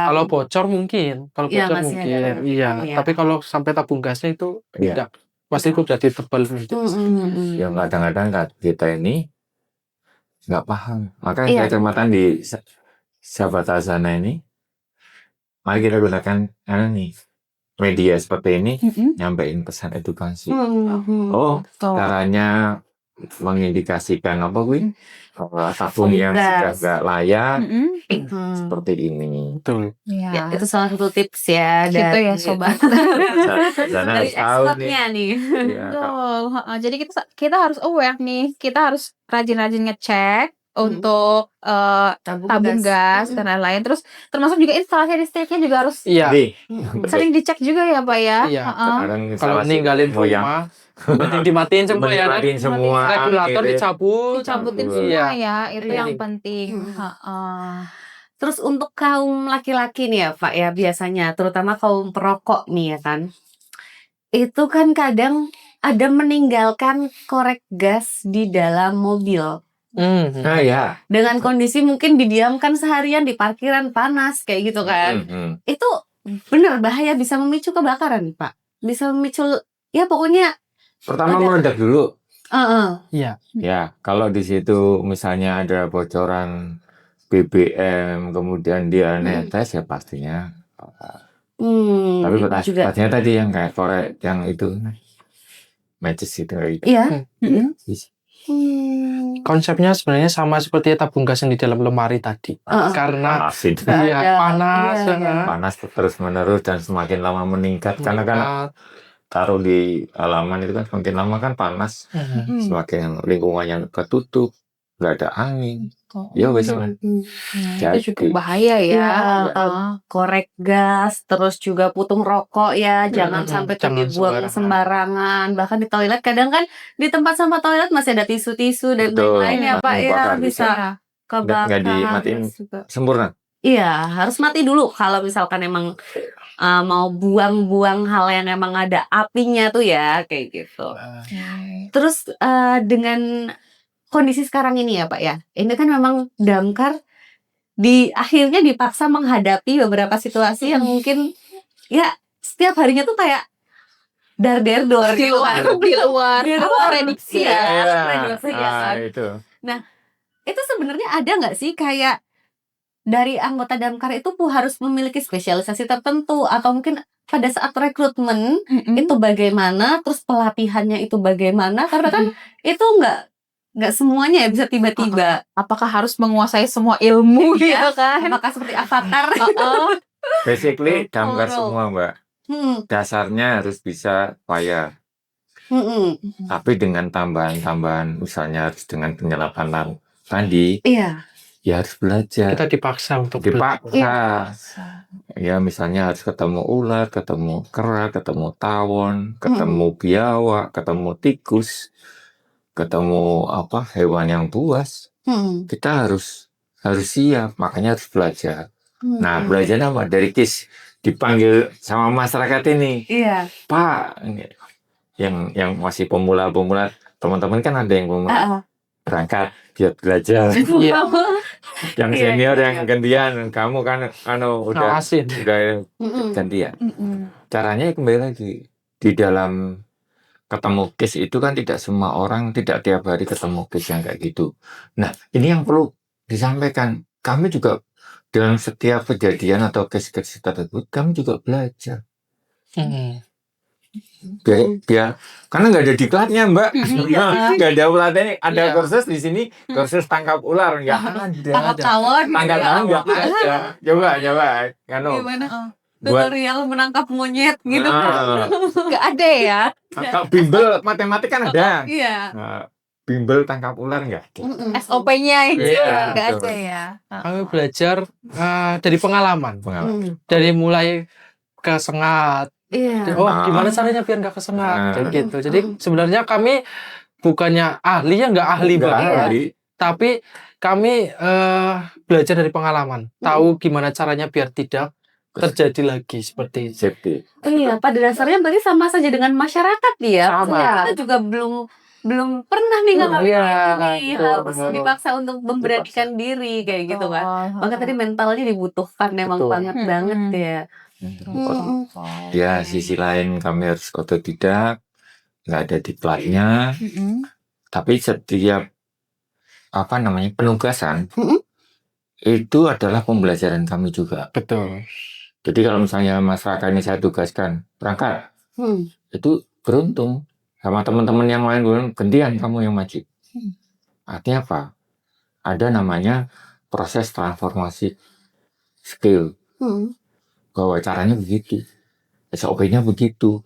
Kalau bocor mungkin. Iya. Tapi kalau sampai tabung gasnya itu tidak. Pasti itu sudah ditebal. Yang kadang-kadang kita ini nggak paham. Makanya kecamatan di Sahabat Azana ini, mari kita gunakan media seperti ini, nyampein pesan edukasi. Caranya mengindikasikan tabung yang sudah nggak layak seperti ini. Betul. Ya, itu salah satu tips ya. Gitu ya sobat. Dari expertnya nih. Betul. Jadi kita harus aware nih. Kita harus rajin-rajin ngecek untuk tabung gas dan lain-lain. Terus termasuk juga instalasi listriknya juga harus sering dicek juga ya Pak ya. Kalau ninggalin rumah penting dimatiin semua ya. Regulator dicabutin semua ya. Itu yang penting. Terus untuk kaum laki-laki nih ya Pak ya, biasanya terutama kaum perokok nih ya kan, itu kan kadang ada meninggalkan korek gas di dalam mobil. Dengan kondisi mungkin didiamkan seharian di parkiran panas kayak gitu kan. Itu benar bahaya, bisa memicu kebakaran Pak. Bisa memicu ya pokoknya. Pertama meledak dulu. Ya, kalau di situ misalnya ada bocoran BBM kemudian dia netes ya pastinya. Tapi pastinya tadi yang kayak korek yang itu matches itu kayak gitu. Konsepnya sebenarnya sama seperti tabung gas yang di dalam lemari tadi. Karena panas terus menerus dan semakin lama meningkat karena kan taruh di halaman itu kan semakin lama kan panas, semakin lingkungannya ketutup, nggak ada angin. Ya wes lah. Itu cukup bahaya ya. Korek gas, terus juga putung rokok ya, jangan sampai Jangan dibuang sembarangan. Bahkan di toilet kadang kan di tempat sampah toilet masih ada tisu-tisu dan Betul. lain-lain ya Pak ya, Bakar bisa kebakar. nggak dimatiin juga. sempurna. Iya, harus mati dulu kalau misalkan emang mau buang-buang hal yang emang ada apinya tuh ya, kayak gitu. Terus dengan kondisi sekarang ini ya Pak ya, ini kan memang damkar akhirnya dipaksa menghadapi beberapa situasi yang mungkin ya setiap harinya tuh kayak dor di luar prediksi prediksi ya kan. Itu. Nah, itu sebenarnya ada nggak sih kayak dari anggota damkar itu harus memiliki spesialisasi tertentu atau mungkin pada saat rekrutmen itu bagaimana, terus pelatihannya itu bagaimana, karena kan itu nggak semuanya ya bisa tiba-tiba. Apakah harus menguasai semua ilmu ya kan? Apakah seperti avatar? Basically damkar semua Mbak. Dasarnya harus bisa fire. Tapi dengan tambahan-tambahan, misalnya harus dengan penyelapan tadi. Iya. Ya harus belajar. Kita dipaksa untuk dipaksa. Ya misalnya harus ketemu ular, ketemu kera, ketemu tawon, ketemu biawak, ketemu tikus, ketemu hewan yang buas. Kita harus siap, makanya harus belajar. Nah, belajarnya apa? Dari KIS dipanggil sama masyarakat ini. Iya. Pak, yang masih pemula-pemula, teman-teman kan ada yang pemula. Berangkat biar belajar. Yang senior yang gantian, kamu kan udah gantian. Caranya kembali lagi di dalam ketemu case itu kan tidak semua orang tidak tiap hari ketemu case yang kayak gitu. Nah, ini yang perlu disampaikan. Kami juga dalam setiap kejadian atau case-case tersebut kami juga belajar. Biar karena nggak ada diklatnya Mbak, nggak ada pelatihan, ada kursus di sini, kursus tangkap ular nggak ada, tawon tangkap tawon nggak ada. Coba gimana tutorial menangkap monyet gitu nggak ada ya. Bimbel matematik kan ada, iya. Bimbel tangkap ular nggak ada. SOP-nya itu nggak ada ya. Kami belajar dari pengalaman. Dari mulai kesengat. Gimana caranya biar nggak kesengat gitu. Jadi sebenarnya kami bukannya nggak ahli banget, tapi kami belajar dari pengalaman, tahu gimana caranya biar tidak terjadi lagi seperti safety. Iya, pada dasarnya berarti sama saja dengan masyarakat ya. Kita juga belum pernah nih ngalamin harus dipaksa untuk memberanikan diri kayak gitu kan. Maka tadi mentalnya dibutuhkan memang banget ya. Ya, sisi lain kami harus otodidak, nggak ada diklatnya. Tapi setiap penugasan itu adalah pembelajaran kami juga. betul. Jadi kalau misalnya masyarakat ini saya tugaskan berangkat, itu beruntung sama teman-teman yang lain gantian kamu yang maju. Artinya apa? Ada namanya proses transformasi skill. Bahwa caranya begitu, SOP-nya begitu.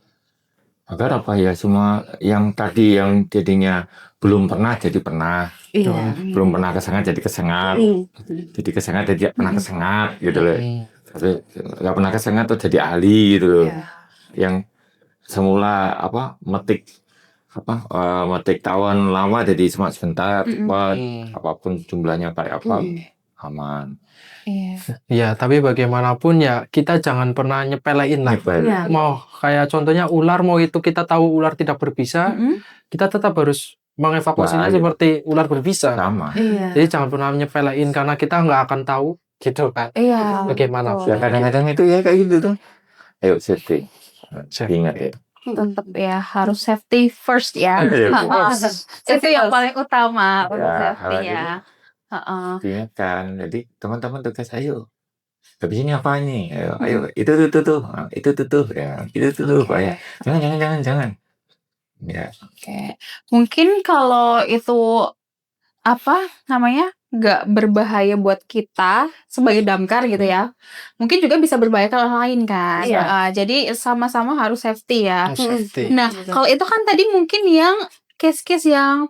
Agar semua yang tadi yang jadinya belum pernah jadi pernah, belum pernah kesengat jadi kesengat, jadi kesengat jadi pernah kesengat gitu loh. Tapi nggak pernah kesengat tuh jadi ahli gitu loh. Yang semula metik tawon lama jadi sebentar, cepat, apapun jumlahnya kayak apa aman. Ya, tapi bagaimanapun ya kita jangan pernah nyepelein lah. Mau kayak contohnya ular, mau itu kita tahu ular tidak berbisa, kita tetap harus mengevakuasinya seperti ular berbisa. Sama. Jadi jangan pernah nyepelein karena kita nggak akan tahu gitu kan. Bagaimana? Ya kadang-kadang itu ya kayak gitu tuh. Ayo safety. Ingat ya. Tetap ya harus safety first ya. Itu yang paling utama untuk safety ya. Diingatkan, jadi teman-teman tugas ayo. Habis ini apa nih? Ayo, itu tuh, ya, itu tuh, Pak ya. Jangan. Ya. Oke. Mungkin kalau itu nggak berbahaya buat kita sebagai damkar gitu ya, mungkin juga bisa berbahaya ke orang lain kan. Iya. Jadi sama-sama harus safety ya. Safety. Nah, kalau itu kan tadi mungkin yang case-case yang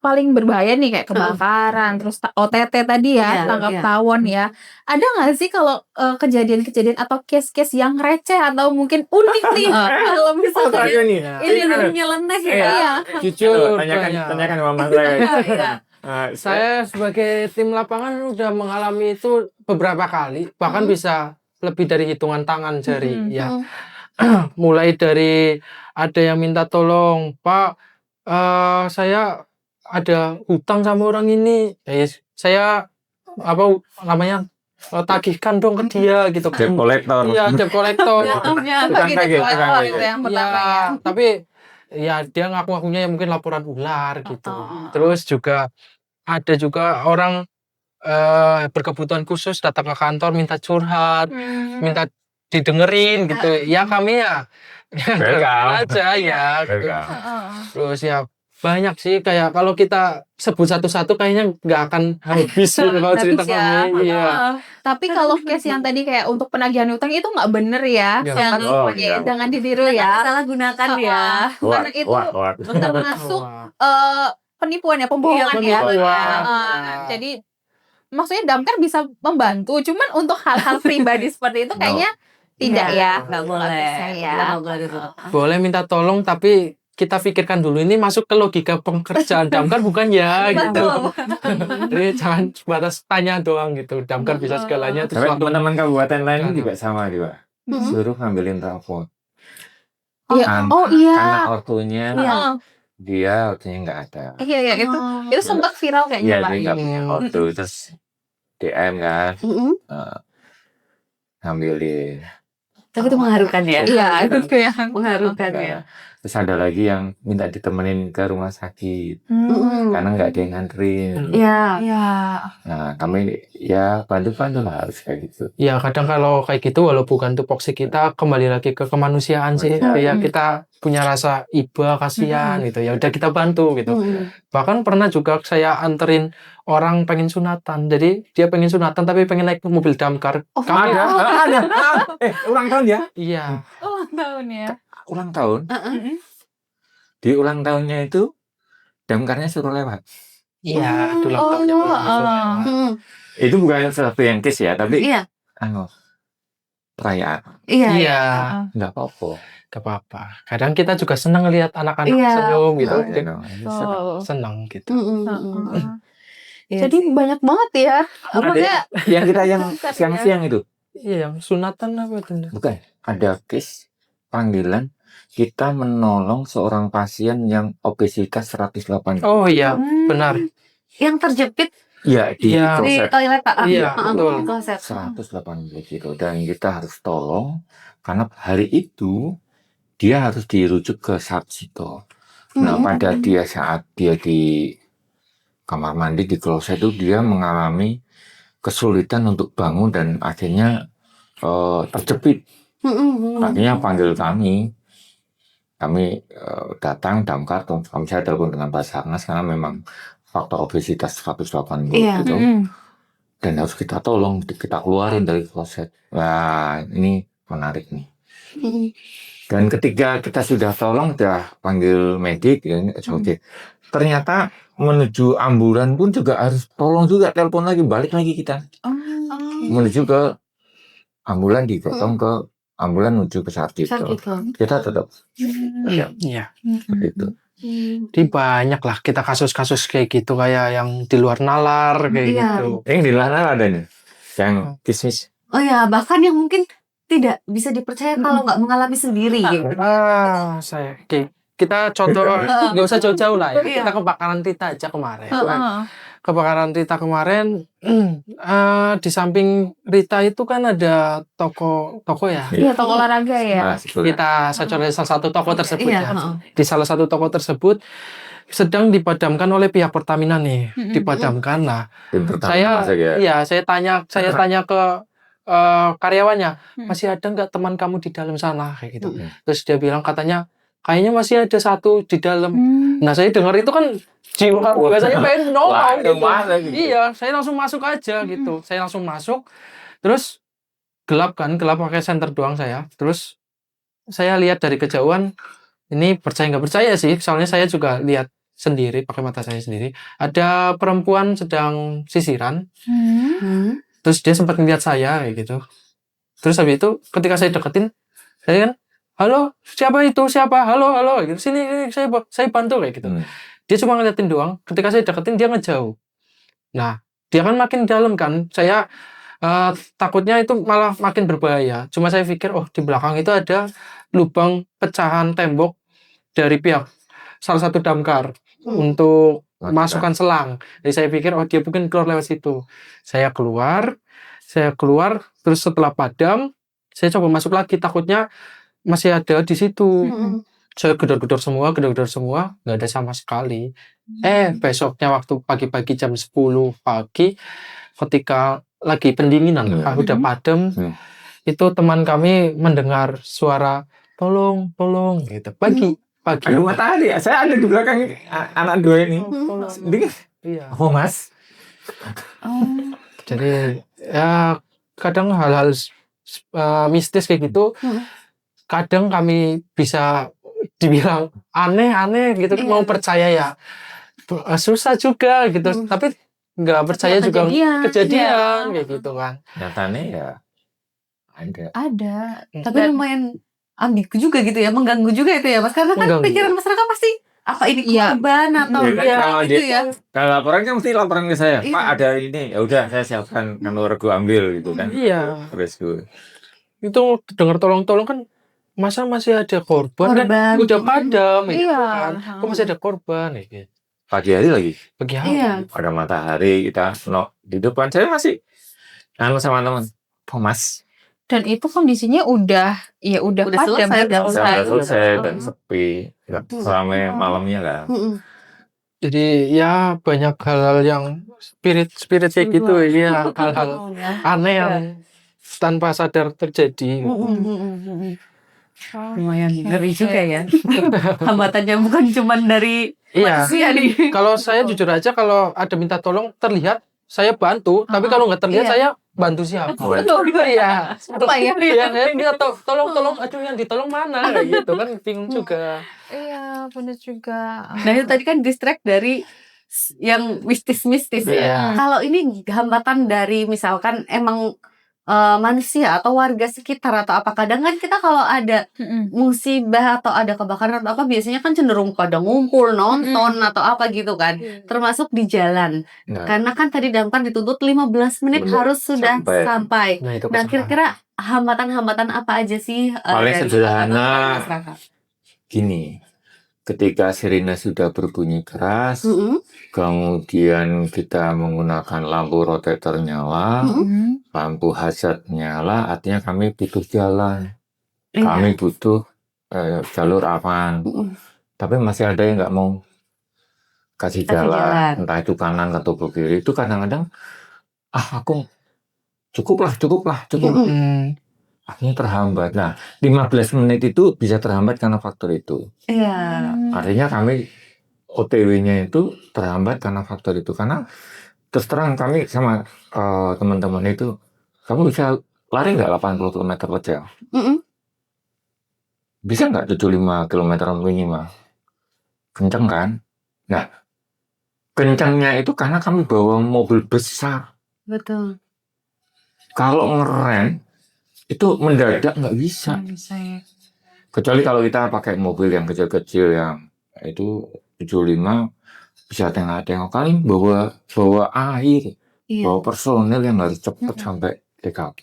paling berbahaya nih kayak kebakaran, terus OTT tadi ya, tangkap tawon ya. Ada nggak sih kalau kejadian-kejadian atau case-case yang receh atau mungkin unik nih? Kalau misalnya nih. ini nyeleneh ya. Iya. Jujur, Tanyakan sama saya. saya sebagai tim lapangan udah mengalami itu beberapa kali, bahkan bisa lebih dari hitungan tangan jari ya. Mulai dari ada yang minta tolong, Pak, saya ada hutang sama orang ini, saya tagihkan dong ke dia gitu. Debt collector. Iya, debt collector. Tapi ya dia ngaku-ngakunya ya mungkin laporan ular gitu. Terus juga ada juga orang berkebutuhan khusus datang ke kantor minta curhat, minta didengerin gitu. Ya kami ya aja ya. Gitu. Terus ya banyak sih, kayak kalau kita sebut satu-satu kayaknya nggak akan habis gitu kalau cerita kami. Iya. Tapi kalau case yang tadi kayak untuk penagihan utang itu nggak bener ya, jangan ditiru ya. Salah gunakan ya. Karena itu termasuk penipuan ya, pembohongan ya. Jadi maksudnya damkar bisa membantu, cuman untuk hal-hal pribadi seperti itu kayaknya tidak ya. Nggak boleh. Boleh minta tolong, tapi kita pikirkan dulu ini masuk ke logika pekerjaan damkar bukan ya gitu. Jadi jangan sebatas tanya doang gitu. Damkar bisa segalanya. Tapi teman-teman kabupaten lain juga sama juga. Suruh ngambilin rapor. Karena ortunya dia ortunya nggak ada. Iya itu sempat viral kayaknya Iya, Pak. dia nggak punya ortu, terus DM kan, ngambilin. Tapi itu mengharukan ya. Iya, itu kayak mengharukan ya. Terus ada lagi yang minta ditemenin ke rumah sakit karena nggak ada yang nganterin. Iya. Nah, kami ya bantu-bantu lah harus kayak gitu. Ya kadang kalau kayak gitu walau bukan tupoksi, kita kembali lagi ke kemanusiaan sih. Ya kita punya rasa iba, kasihan gitu. Ya udah kita bantu gitu. Bahkan pernah juga saya anterin orang pengen sunatan. Jadi dia pengen sunatan tapi pengen naik mobil damkar. Ada. Ulang tahun ya? Iya. ulang tahun ya. Ulang tahun. Di ulang tahunnya itu damkarnya suruh lewat. Iya, itu ulang tahunnya. Itu bukan sesuatu yang case ya, tapi perayaan. Iya. Nggak apa-apa. Gak apa-apa. Kadang kita juga senang lihat anak-anak senyum gitu. Senang gitu. Jadi banyak banget ya. Yang kita yang siang-siang itu. Iya, yang sunatan apa itu? Bukan. Ada case panggilan kita menolong seorang pasien yang obesitas 180. Oh iya, benar. Yang terjepit Iya, di toilet Pak. Iya, betul. 180 kilo, dan kita harus tolong karena hari itu dia harus dirujuk ke Sarjito. Nah, pada saat dia di kamar mandi di kloset itu dia mengalami kesulitan untuk bangun dan akhirnya terjepit. Akhirnya panggil kami datang damkar, kami saya telepon dengan Basarnas karena memang faktor obesitas 180 gitu. Dan harus kita tolong, kita keluarin dari kloset. Wah, ini menarik nih. Dan ketika kita sudah tolong, sudah panggil medik, ya, ternyata menuju ambulan pun juga harus tolong juga, telepon lagi, balik lagi kita. Menuju ke ambulan, digotong ke ambulan menuju ke Sarjito. Kita tetap. Iya. Seperti itu. Jadi banyak lah kita kasus-kasus kayak gitu, kayak yang di luar nalar kayak gitu. Yang di luar nalar ada nih, yang kismis. Oh ya, bahkan yang mungkin tidak bisa dipercaya kalau nggak mengalami sendiri. Kita contoh nggak usah jauh-jauh lah ya. Kita kebakaran Tita aja kemarin. Kebakaran Rita kemarin, di samping Rita itu kan ada toko ya. Iya, toko olahraga ya. Saya coba salah satu toko tersebut Di salah satu toko tersebut sedang dipadamkan oleh pihak Pertamina nih, dipadamkan. Nah, saya tanya ke karyawannya, masih ada nggak teman kamu di dalam sana kayak gitu. Terus dia bilang katanya kayaknya masih ada satu di dalam. Nah saya dengar itu kan jiwa saya pengen nolong gitu. Iya, saya langsung masuk aja gitu. Saya langsung masuk, terus gelap pakai senter doang saya. Terus saya lihat dari kejauhan, ini percaya nggak percaya sih, soalnya saya juga lihat sendiri pakai mata saya sendiri. Ada perempuan sedang sisiran, terus dia sempat melihat saya kayak gitu. Terus habis itu ketika saya deketin, saya kan, halo siapa itu siapa, halo gitu. Sini saya bantu kayak gitu. Dia cuma ngeliatin doang. Ketika saya deketin dia ngejauh. Nah dia kan makin dalam kan, saya takutnya itu malah makin berbahaya. Cuma saya pikir, oh di belakang itu ada lubang pecahan tembok dari pihak salah satu damkar untuk masukkan selang. Jadi saya pikir, oh dia mungkin keluar lewat situ. Saya keluar, terus setelah padam, saya coba masuk lagi. Takutnya masih ada di situ. Saya gedor-gedor semua, nggak ada sama sekali. Besoknya waktu pagi-pagi jam 10 pagi, ketika lagi pendinginan, udah padam, itu teman kami mendengar suara tolong gitu. Pagi. Aduh matahari, saya ada di belakang ini, anak dua ini. Iya. Oh mas. Jadi ya kadang hal-hal mistis kayak gitu, kadang kami bisa dibilang aneh gitu, mau percaya ya susah juga gitu, tapi nggak percaya juga kejadian kayak gitu kan. Nyatanya ya ada. Tapi lumayan ambigu juga gitu ya, mengganggu juga itu ya mas, karena kan pikiran masyarakat pasti apa ini korban atau gitu ya. Kalau laporan kan mesti laporan ke saya, Pak ada ini, ya udah saya siapkan, kan regu ambil gitu kan. Iya. Resku. Itu dengar tolong kan, masa masih ada korban kan udah padam gitu kan. Kok masih ada korban gitu. Pagi hari lagi. Ada matahari, kita di depan saya masih sama teman. Thomas. Dan itu kondisinya udah padam, selesai dan sepi, nggak ramai malamnya kan. Jadi ya banyak hal-hal yang spirit kayak gitu ya, hal-hal aneh yang tanpa sadar terjadi. Lumayan ngeri juga ya. Hambatannya bukan cuma dari manusia nih. Kalau saya jujur aja, kalau ada minta tolong terlihat saya bantu, tapi kalau nggak terlihat saya bantu siapa? Iya. Apa ya? Dia tolong, aduh yang ditolong mana? Kayak gitu kan bingung juga. Iya, benar juga. Nah itu tadi kan distract dari yang mistis-mistis ya. Kalau ini hambatan dari misalkan emang manusia atau warga sekitar atau apa, kadang kan kita kalau ada musibah atau ada kebakaran atau apa biasanya kan cenderung pada ngumpul nonton atau apa gitu kan, termasuk di jalan. Karena kan tadi damkar dituntut 15 menit harus sudah sampai. Nah kira-kira hambatan-hambatan apa aja sih paling sederhana gini, ketika sirine sudah berbunyi keras, kemudian kita menggunakan lampu rotator nyala, lampu hazard nyala, artinya kami butuh jalan, kami butuh jalur aman. Tapi masih ada yang nggak mau kasih jalan, entah itu kanan atau kiri. Itu kadang-kadang, aku cukup. Akhirnya terhambat. Nah, 15 menit itu bisa terhambat karena faktor itu. Artinya kami OTW-nya itu terhambat karena faktor itu. Karena terus terang kami sama teman-teman itu, kamu bisa lari nggak 80 km per jam? Bisa nggak 75 km minimal? Kenceng kan? Nah, kencengnya itu karena kami bawa mobil besar. Betul. Kalau ngerem, itu mendadak nggak bisa. Kecuali kalau kita pakai mobil yang kecil-kecil yang itu 75 bisa tengah-tengah, kali bawa air, bawa personel yang harus cepat sampai TKP.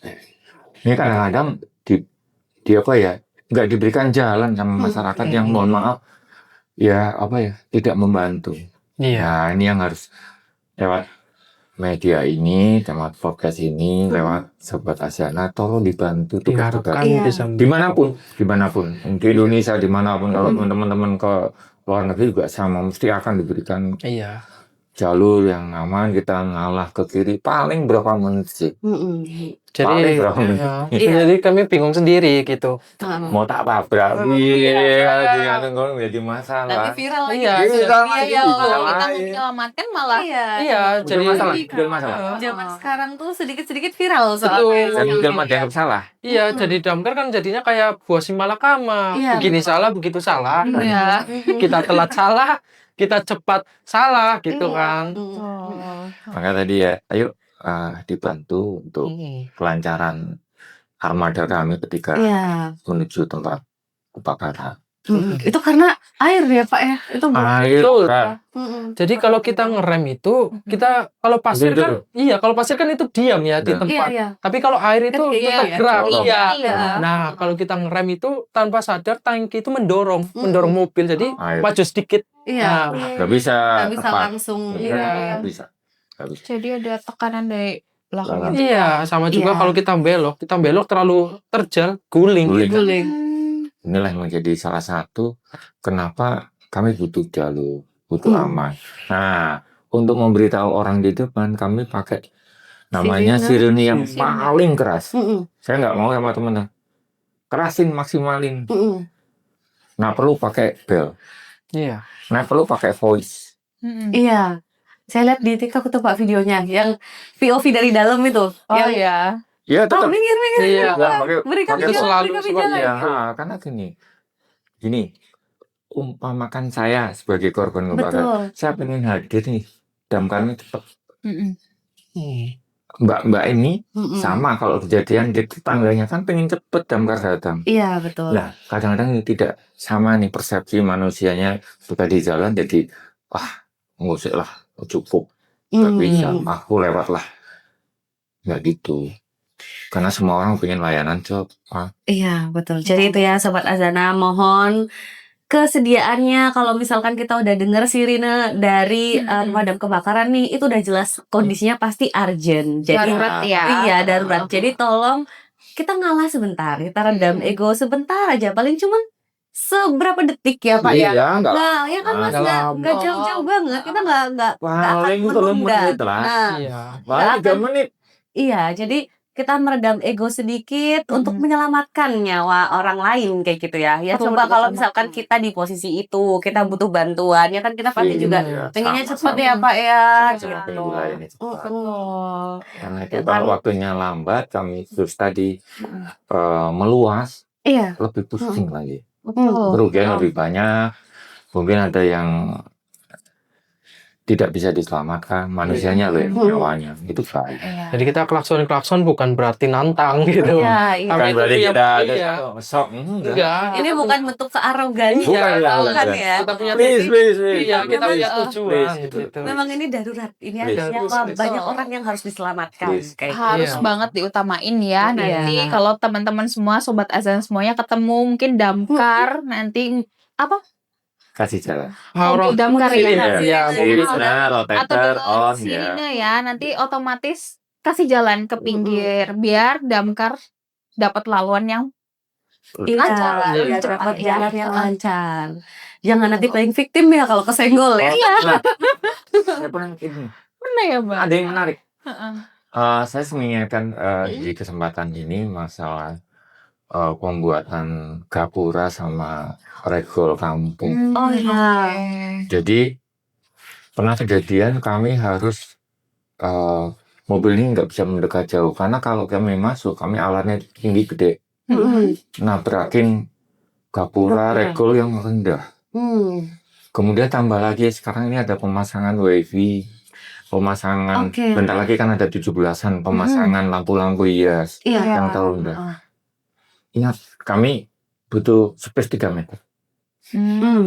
Ini kadang-kadang di apa ya, nggak diberikan jalan sama masyarakat yang mohon maaf ya tidak membantu. Nah ini yang harus lewat media ini, lewat podcast ini, lewat Sobat Asiana, tolong dibantu tugas-tugas. Dimanapun, di Indonesia dimanapun, kalau teman-teman ke luar negeri juga sama, mesti akan diberikan jalur yang aman, kita ngalah ke kiri paling berapa menit sih? Jadi Paling berapa menit? jadi kami bingung sendiri gitu. Mau tak tabrak, iya, kalau jadi masalah. Nanti viral lagi. Iya, Iya, kalau kita Iya. menyelamatkan malah Iya, jadi Udah masalah. Zaman sekarang tuh sedikit-sedikit viral Betul. soalnya. Dan udah dianggap salah. iya, jadi damkar kan jadinya kayak buah si malakama. Iya. Begini salah, begitu salah. Iya. Kita telat salah, kita cepat salah gitu Iya. kan. Maka tadi ya, ayo dibantu untuk kelancaran armada kami ketika Iya. menuju tempat kebakaran. Itu karena air ya Pak ya? Itu Air, Betul. kan. Jadi kalau kita ngerem itu, kita kalau pasir kan, iya kalau pasir kan itu diam ya di Iya. tempat. Iya. Tapi kalau air itu Iya, tetap iya. gerak. Dorong. Iya. Iya. Nah kalau kita ngerem itu tanpa sadar tangki itu mendorong mobil. Jadi Air. maju sedikit. Iya. Nah, Nggak bisa Nggak bisa tepat. langsung. Nggak bisa. Nggak bisa. Jadi ada tekanan dari belakang. Iya, sama juga Iya. kalau kita belok terlalu terjal, guling. Guling. Guling. Inilah yang menjadi salah satu kenapa kami butuh jalur, butuh aman. Nah, untuk memberitahu orang di depan, kami pakai namanya sirene yang paling keras. Saya nggak mau sama teman-teman. Kerasin, maksimalin. Nah, perlu pakai bel. Iya. Nah, perlu pakai voice. Iya. Saya lihat di TikTok tuh Pak videonya yang POV dari dalam itu. Oh yang iya. Ya, oh, tetap. minggir. Iya. Berikan pakai jalan, selalu berikan seperti jalan. Ya, karena gini, umpamakan saya sebagai korban kebakaran, Betul. saya pengen hadir nih, damkarnya cepat. Mm-mm. Mbak ini sama kalau kejadian di tetangganya kan pengen cepet damkar datang. Iya, betul. Nah, kadang-kadang ini tidak sama nih persepsi manusianya suka di jalan jadi ngusik lah, cukup, nggak bisa, aku lewat lah. Nggak gitu. Karena semua orang pengen layanan cepat. Iya, betul. Jadi itu ya Sobat Azana, mohon kesediaannya kalau misalkan kita udah dengar sirine dari pemadam kebakaran nih, itu udah jelas kondisinya pasti urgent. Jadi Darurat ya. Iya, darurat. Jadi tolong kita ngalah sebentar, kita redam ego sebentar aja, paling cuman seberapa detik ya Pak ya. Iya, nggak. Nah, ya kan Mas, nggak jauh-jauh banget. Kita nggak Paling akan 3 menunda. menit lah. Nah, Iya. Paling 3 menit. iya, jadi kita meredam ego sedikit untuk menyelamatkan nyawa orang lain kayak gitu ya. Ya Perlu coba kalau diutamakan. misalkan kita di posisi itu, kita butuh bantuan, ya kan kita pasti juga pengennya cepat ya Pak ya. Pengen Gitu. dilayani cepat. Karena itu Ya kalau kan? waktunya lambat, kami terus tadi meluas, Iya. lebih pusing lagi. Betul. Kerugian lebih banyak. Mungkin ada yang tidak bisa diselamatkan, manusianya loh yang nyawanya. Itu baik. Iya. Jadi kita klakson bukan berarti nantang gitu. Iya, iya. Tapi Kan itu berarti yang- kita iya. sok enggak. Enggak. Ini bukan bentuk kearogansian, Bukan, bukan bukan. ya. Kita punya Please, please, please. Iya, kita Memang, punya Please, tujuan please. gitu. Memang ini darurat. Ini ada Please. nyawa Please. banyak orang yang harus diselamatkan. Please. Kayak Harus Iya. banget diutamain ya. Nanti Iya. kalau teman-teman semua sobat azan semuanya ketemu mungkin damkar nanti apa? Kasih jalan. Mobil damkar ya. Iya, Sirine, Atau rotator, dengan on ya. sirine ya. Nanti otomatis kasih jalan ke pinggir biar damkar dapat laluan yang lancar. Iya, Cepat dapat ya. jalan yang lancar. Jangan nanti playing victim ya kalau kesenggol ya. Iya. Nah, saya pernah ini. Benar ya, Bang? Ada yang menarik. Heeh. Saya mengingatkan di kesempatan ini masalah pembuatan gapura sama regol kampung. Oh iya. Jadi pernah kejadian kami harus mobil ini nggak bisa mendekat jauh karena kalau kami masuk kami alatnya tinggi gede, nabrakin gapura regol yang rendah. Kemudian tambah lagi sekarang ini ada pemasangan wifi, pemasangan Oke. bentar lagi kan ada 17-an pemasangan lampu-lampu hias Iya. yang terlalu rendah. Ingat kami butuh space 3 meter.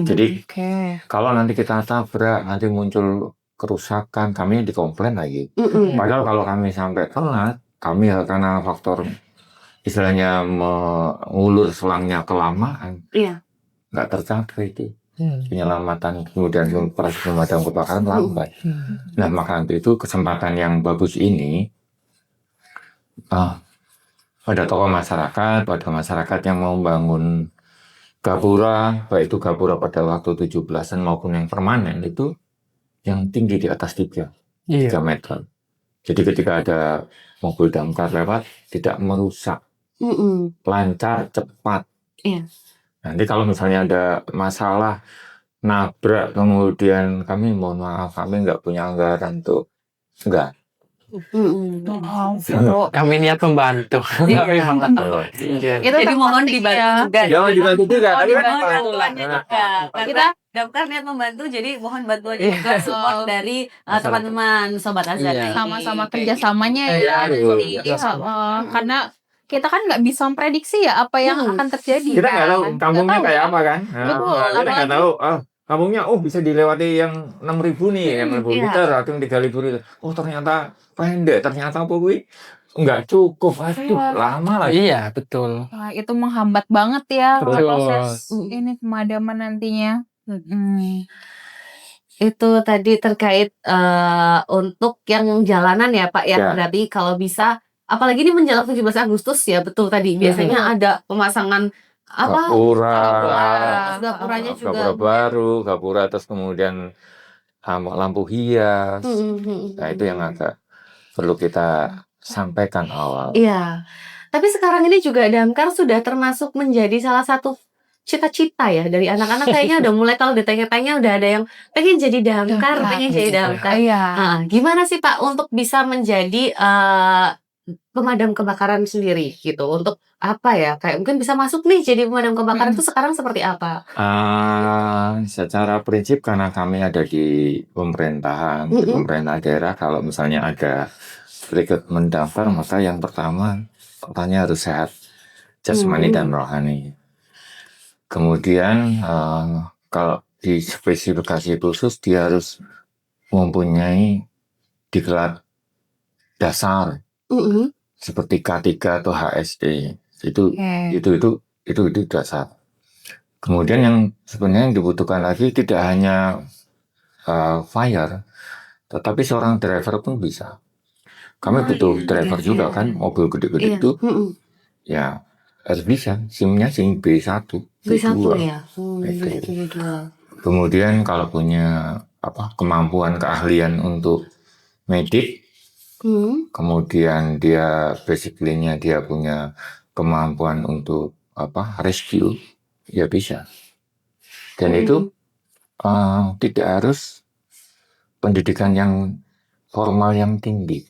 Jadi Oke. kalau nanti kita tabrak, nanti muncul kerusakan, kami dikomplain lagi. Padahal kalau kami sampai telat, kami karena faktor istilahnya mengulur selangnya kelamaan, Iya. nggak tercapai itu penyelamatan kemudian proses pemadam kebakaran lambat. Nah maka itu kesempatan yang bagus ini pada tokoh masyarakat, pada masyarakat yang mau membangun gapura, baik itu gapura pada waktu 17-an maupun yang permanen itu yang tinggi di atas 3 Iya. meter. Jadi ketika ada mobil damkar lewat, tidak merusak, lancar, cepat. Iya. Nanti kalau misalnya ada masalah, nabrak, kemudian kami mohon maaf, kami nggak punya anggaran tuh. Enggak. Kami niat membantu. Iya. Iya. Itu Jadi mohon dibantu juga. Jangan dibantu juga. Mohon Tapi kan dibantu apa? bantuannya juga. Kita damkar niat membantu, jadi mohon bantuannya juga, support dari teman-teman Sobat Azan. Iya. sama-sama kerjasamanya ya. Iya, Jadi, karena kita kan nggak bisa memprediksi ya apa yang akan terjadi. Kita nggak tahu kan. kampungnya Nggak tahu, kayak kan? apa kan. Betul, Kita nggak apalagi- tahu. Kampungnya bisa dilewati yang 6.000 nih, yang 6.000 Iya. liter atau yang 3.000 liter. Oh ternyata pendek, ternyata apa gue nggak cukup. Aduh, Iya. lama lagi. Iya, betul. Wah, itu menghambat banget ya Betul. proses ini pemadaman nantinya. Itu tadi terkait untuk yang jalanan ya Pak ya. Ya. Berarti kalau bisa, apalagi ini menjelang 17 Agustus ya, betul tadi. Biasanya ada pemasangan apa? Gapura, Terus gapuranya juga. gapura baru, gapura terus kemudian lampu hias. Nah itu yang agak perlu kita sampaikan awal. Iya. Tapi sekarang ini juga damkar sudah termasuk menjadi salah satu cita-cita ya dari anak-anak. Kayaknya udah mulai, kalau ditanya-tanya udah ada yang pengen jadi damkar, pengen jadi damkar. Iya. Nah, gimana sih Pak untuk bisa menjadi pemadam kebakaran sendiri gitu? Untuk apa ya? Kayak mungkin bisa masuk nih jadi pemadam kebakaran itu sekarang seperti apa? Secara prinsip karena kami ada di pemerintahan, di pemerintah daerah, kalau misalnya ada rekrutmen damkar, maka yang pertama orangnya harus sehat jasmani dan rohani. Kemudian kalau di spesifikasi khusus dia harus mempunyai diklat dasar seperti K3 atau HSE. Itu dasar. Kemudian yang sebenarnya yang dibutuhkan lagi tidak hanya fire, tetapi seorang driver pun bisa. Kami butuh driver juga kan, mobil gede-gede itu ya harus bisa, SIM-nya SIM B1, B1 B2. ya. Itu. Kemudian kalau punya kemampuan keahlian untuk medik, kemudian dia basically-nya dia punya kemampuan untuk rescue, ya bisa. Dan itu tidak harus pendidikan yang formal yang tinggi.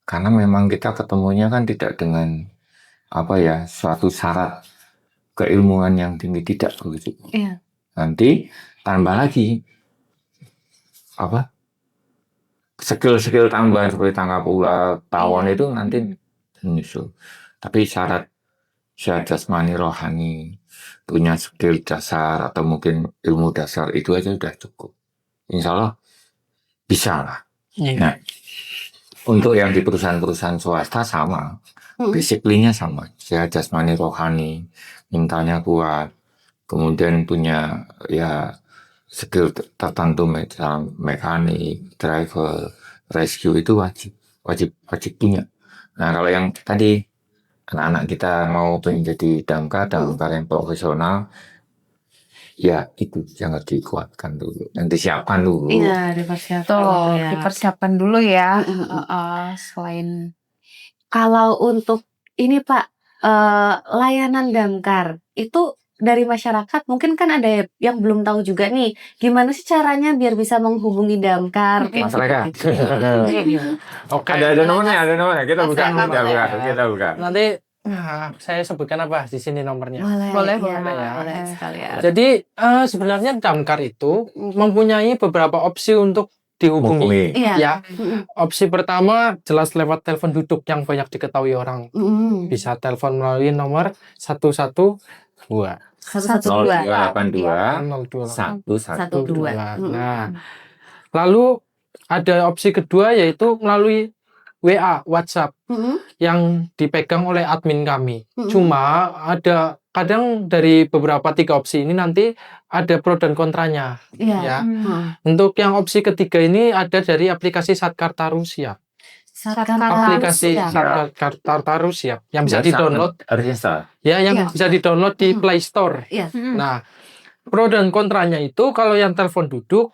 Karena memang kita ketemunya kan tidak dengan suatu syarat keilmuan yang tinggi, tidak begitu. Iya. Nanti tambah lagi skill tambahan seperti tangkap ular, tawon itu nanti menyusul. Tapi syarat jasmani rohani, punya skill dasar atau mungkin ilmu dasar itu aja sudah cukup. Insya Allah bisa lah. Nah, untuk yang di perusahaan-perusahaan swasta sama. Basically-nya sama, sehat jasmani rohani, mentalnya kuat, kemudian punya skill tertentu, mekanik, driver, rescue itu wajib punya. Nah kalau yang tadi anak-anak kita mau menjadi damkar yang profesional, ya itu jangan dikuatkan dulu, yang disiapkan dulu. Iya, dipersiapkan. Dipersiapkan dulu ya. Selain kalau untuk ini Pak, layanan damkar itu dari masyarakat mungkin kan ada yang belum tahu juga nih, gimana sih caranya biar bisa menghubungi damkar? Masyarakat. Oke. Ada nomornya, kita buka. Nanti saya sebutkan di sini nomornya. Boleh sekali ya. Jadi sebenarnya damkar itu mempunyai beberapa opsi untuk dihubungi. Iya. Ya, opsi pertama jelas lewat telepon duduk yang banyak diketahui orang. Bisa telepon melalui nomor 112. 082 112. Nah, lalu ada opsi kedua yaitu melalui WA, WhatsApp yang dipegang oleh admin kami. Cuma ada kadang dari beberapa 3 opsi ini nanti ada pro dan kontranya. Iya. Ya. Untuk yang opsi ketiga ini ada dari aplikasi Satkartaru Siap. Aplikasi Satkartaru Siap yang bisa di-download. Harus install. Ya, yang bisa di-download di Play Store. Iya. Nah, pro dan kontranya itu kalau yang telepon duduk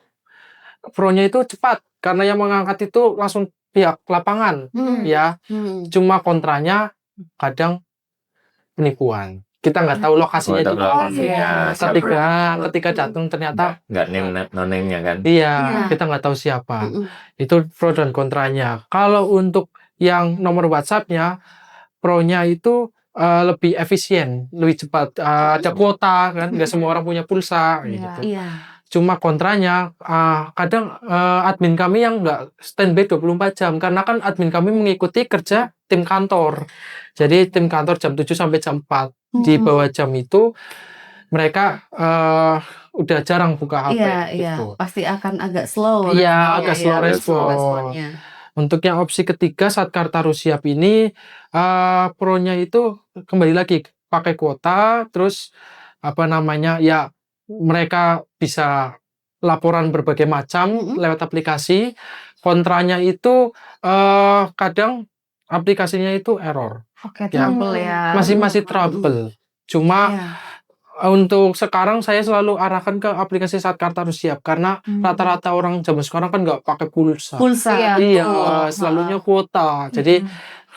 pro-nya itu cepat karena yang mengangkat itu langsung pihak lapangan ya. Cuma kontranya kadang penipuan. Kita nggak tahu lokasinya juga. Ketika jatuh ternyata nggak name-nya kan. Iya, kita nggak tahu siapa. Itu pro dan kontranya. Kalau untuk yang nomor WhatsApp-nya, pro-nya itu lebih efisien, lebih cepat. Ada kuota kan, nggak semua orang punya pulsa gitu. Cuma kontranya, kadang admin kami yang nggak standby 24 jam. Karena kan admin kami mengikuti kerja tim kantor. Jadi tim kantor jam 7 sampai jam 4. Di bawah jam itu, mereka udah jarang buka HP. Gitu. Pasti akan agak slow. Iya, agak slow responnya. Untuk yang opsi ketiga, Satkarta Rusiap ini, pro-nya itu kembali lagi pakai kuota, terus ya mereka bisa laporan berbagai macam lewat aplikasi. Kontranya itu kadang aplikasinya itu error. Trouble ya. Masih trouble. Cuma untuk sekarang saya selalu arahkan ke aplikasi Satkarta Rusiap karena rata-rata orang zaman sekarang kan nggak pakai pulsa. Iya, selalunya kuota. Jadi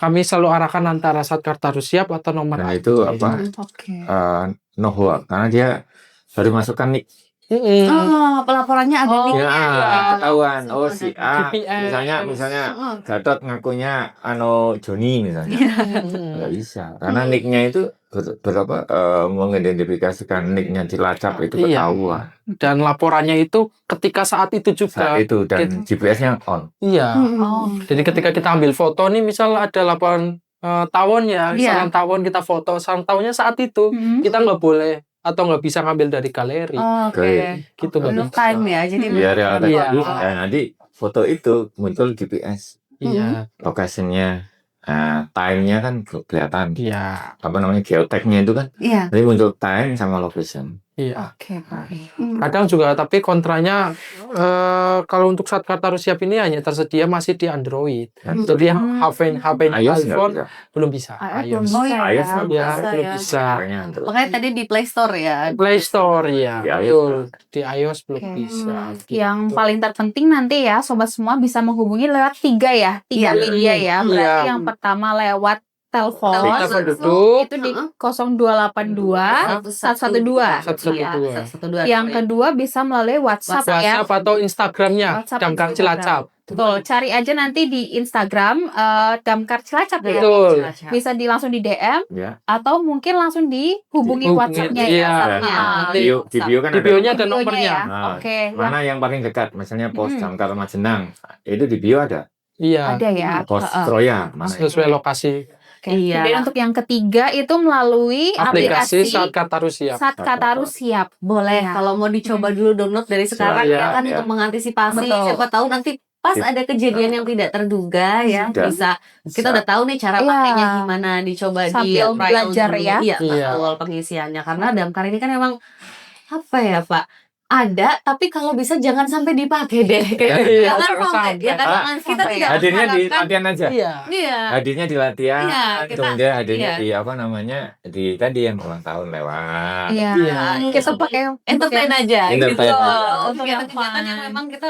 kami selalu arahkan antara Satkarta Rusiap atau nomor. Nah itu Nohua karena dia baru masukkan nik. Pelaporannya ada nik. Ketahuan. Si A misalnya Gatot ngakunya Joni misalnya. Nggak bisa karena niknya itu mengidentifikasikan niknya Cilacap itu ketahuan. Dan laporannya itu ketika saat itu juga. Saat itu dan GPS-nya on. Iya. Jadi ketika kita ambil foto nih, misal ada laporan tawon ya, sarang tawon kita foto, sarang tawonnya saat itu kita nggak boleh atau nggak bisa ngambil dari galeri. Gitu Untuk time ya, jadi biar nanti foto itu muncul GPS. Lokasinya, time-nya kan kelihatan. Geotag-nya itu kan. Jadi muncul time sama location. Kadang juga, tapi kontranya kalau untuk Satkarta Rusiap ini hanya tersedia masih di Android. Jadi HP-nya iPhone belum bisa. iOS belum bisa. Makanya tadi di Play Store ya. Play Store ya. Betul. Di iOS belum bisa. Yang paling terpenting nanti ya, sobat semua bisa menghubungi lewat 3 media ya. Berarti yang pertama lewat telepon duduk itu di 0282 112. Yang kedua bisa melalui WhatsApp ya. Atau Instagramnya Damkar Cilacap. Betul, cari aja nanti di Instagram Damkar Cilacap ya. Betul. Bisa langsung di DM atau mungkin langsung dihubungi WhatsApp-nya Di bio kan ada nomornya. Mana yang paling dekat? Misalnya pos Damkar Majenang, itu di bio ada. Iya. Ada ya. Pos Troya, sesuai lokasi. Kemudian untuk yang ketiga itu melalui aplikasi Satkarta Rusiap. Satkarta Rusiap. Boleh kalau mau dicoba dulu download dari sekarang kan untuk mengantisipasi. Siapa tahu nanti pas ada kejadian yang tidak terduga ya bisa kita udah tahu nih cara pakainya gimana, dicoba sambil belajar ya. Awal pengisiannya karena Damkar ini kan emang apa ya Pak? Ada, tapi kalau bisa jangan sampai dipakai deh. Jangan kita tidak hadirnya di latihan aja. Hadirnya di latihan. Kemudian hadirnya di di tadi yang ulang tahun lewat. Kita pakai entertain aja. Untuk kegiatan yang memang kita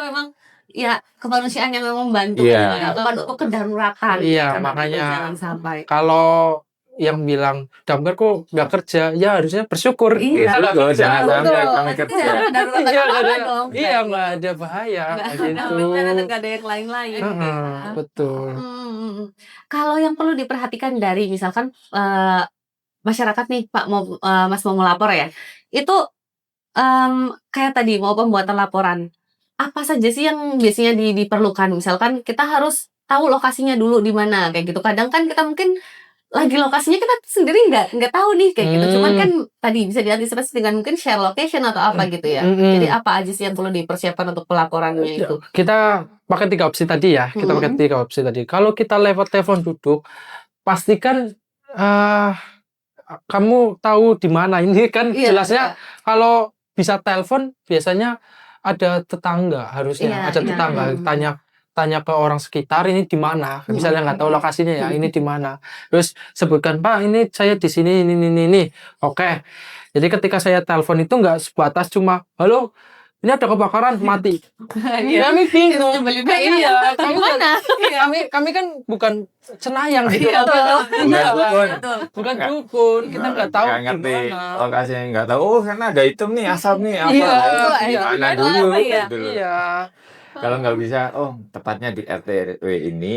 kemanusiaan yang memang membantu untuk kedaruratan. Makanya jangan sampai. Kalau yang bilang Damkar kok nggak kerja, ya harusnya bersyukur. Jangan sampai kami kerja. Nggak ada bahaya. Nggak ada yang lain-lain. Betul. Kalau yang perlu diperhatikan dari misalkan masyarakat nih Pak, Mas mau melapor ya, itu kayak tadi mau pembuatan laporan, apa saja sih yang biasanya diperlukan? Misalkan kita harus tahu lokasinya dulu di mana kayak gitu. Kadang kan kita mungkin lagi lokasinya kita sendiri nggak tahu nih kayak gitu. Cuman kan tadi bisa diantisipasi dengan mungkin share location atau apa gitu ya. Jadi apa aja sih yang perlu dipersiapkan untuk pelaporannya itu? Kita pakai 3 opsi tadi ya. Kalau kita lewat telepon duduk, pastikan kamu tahu di mana. Ini kan jelasnya kalau bisa telepon biasanya ada tetangga, harusnya ada tetangga tanya ke orang sekitar ini di mana, misalnya nggak tahu lokasinya ya, ini di mana, terus sebutkan Pak ini saya di sini ini. Oke, jadi ketika saya telepon itu nggak sebatas cuma halo ini ada kebakaran mati. Iya. Kami bingung. Iya, gimana? Kami kan bukan cenayang gitu. Iya, Bukan dukun. Kita nggak tahu nggak ngerti gimana. lokasinya, nggak tahu. Oh, karena ada hitam nih, asap nih, apa? Iya, Mana iya. dulu? Iya. Dulu. Iya. Kalau nggak bisa, oh tepatnya di RT RW ini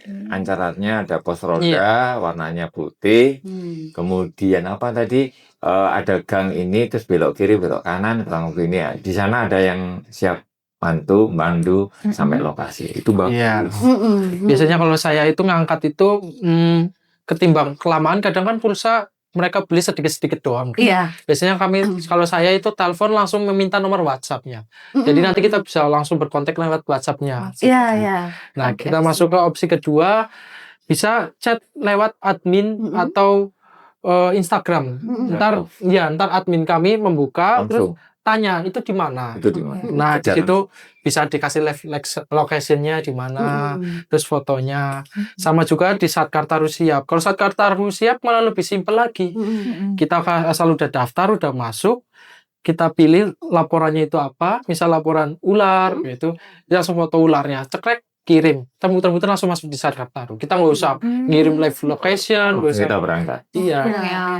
ancarannya ada pos roda, Iya. warnanya putih. Kemudian apa tadi? Ada gang ini, terus belok kiri, belok kanan, kurang lebih ini ya. Di sana ada yang siap bantu sampai lokasi. Itu bagus. Iya. Biasanya kalau saya itu ngangkat itu ketimbang kelamaan, kadang kan pulsa mereka beli sedikit-sedikit doang. Iya. Biasanya kalau saya itu telepon langsung meminta nomor WhatsApp-nya. Jadi nanti kita bisa langsung berkontak lewat WhatsApp-nya. Iya, iya. Nah, Oke. kita masuk ke opsi kedua, bisa chat lewat admin atau Instagram. Ntar admin kami membuka terus Langsung. tanya itu di mana. Itu di mana? Nah, di Jalan. situ bisa dikasih location-nya di mana, terus fotonya. Sama juga di Satker Taruh Siap. Kalau Satker Taruh Siap malah lebih simpel lagi. Kita asal udah daftar, udah masuk, kita pilih laporannya itu apa. Misal laporan ular gitu, langsung foto ularnya, cekrek, kirim. Muter-muter langsung masuk di Satker Taruh. Kita nggak usah ngirim live location, nggak usah. Kita berangkat. Iya.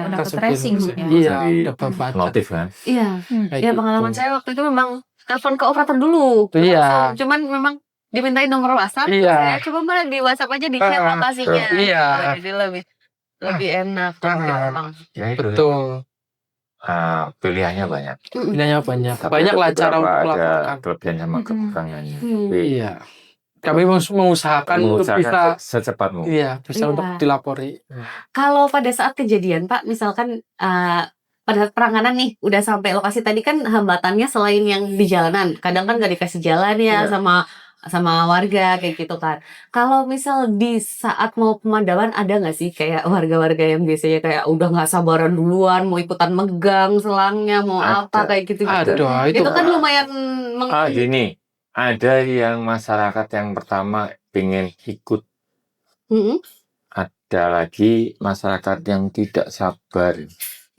Udah Kita tracing sebelum- ya. Iya, Jadi udah baca. notif kan? Iya. Kayak Ya gitu. pengalaman saya waktu itu memang telepon ke operator dulu. Iya. Cuman memang dimintain nomor WhatsApp. Iya. Saya coba malah di WhatsApp aja di share lokasinya. Iya. Jadi lebih enak. Gampang. Ya itu. Betul. Pilihannya banyak. Pilihannya banyak. Tapi Banyak lah cara beberapa untuk ada melaporkan. kelebihan sama kekurangannya. Tapi Iya. Kami mengusahakan untuk bisa secepat mungkin. bisa Iya. untuk dilapori. Kalau pada saat kejadian, Pak, misalkan pada saat penanganan nih, udah sampai lokasi tadi kan hambatannya selain yang di jalanan, kadang kan nggak dikasih jalan ya sama warga kayak gitu kan. Kalau misal di saat mau pemadaman ada nggak sih kayak warga-warga yang biasanya kayak udah nggak sabaran duluan, mau ikutan megang selangnya, mau apa kayak gitu-gitu. Aduh, Itu kan lumayan Gini, ada yang masyarakat yang pertama pengen ikut. Ada lagi masyarakat yang tidak sabar.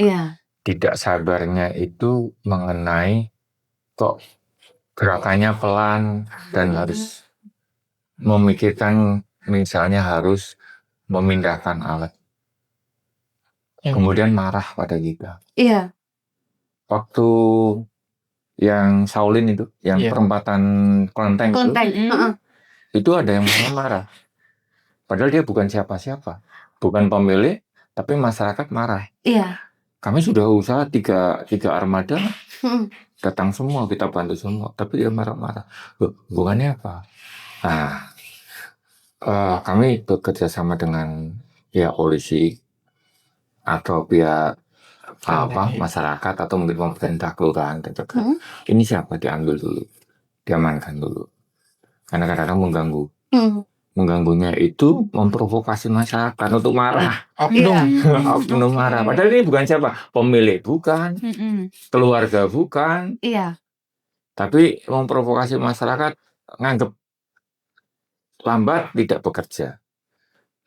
Iya. Tidak sabarnya itu mengenai kok gerakannya pelan dan harus memikirkan misalnya harus memindahkan alat. Kemudian marah pada kita. Iya. Waktu yang Shaolin itu, yang perempatan kelenteng itu ada yang marah. Padahal dia bukan siapa-siapa, bukan pemilik, tapi masyarakat marah. Iya. Kami sudah usaha tiga armada, datang semua, kita bantu semua, tapi dia marah-marah. Hubungannya apa? Nah, kami bekerja sama dengan pihak polisi atau pihak masyarakat atau mungkin pemerintah kelurahan terdekat. Ini siapa diambil dulu, diamankan dulu, karena kadang-kadang mengganggu. Mengganggunya itu memprovokasi masyarakat untuk marah. Oknum marah. Padahal ini bukan siapa, pemilik bukan, keluarga bukan. Iya. Tapi memprovokasi masyarakat nganggep lambat tidak bekerja.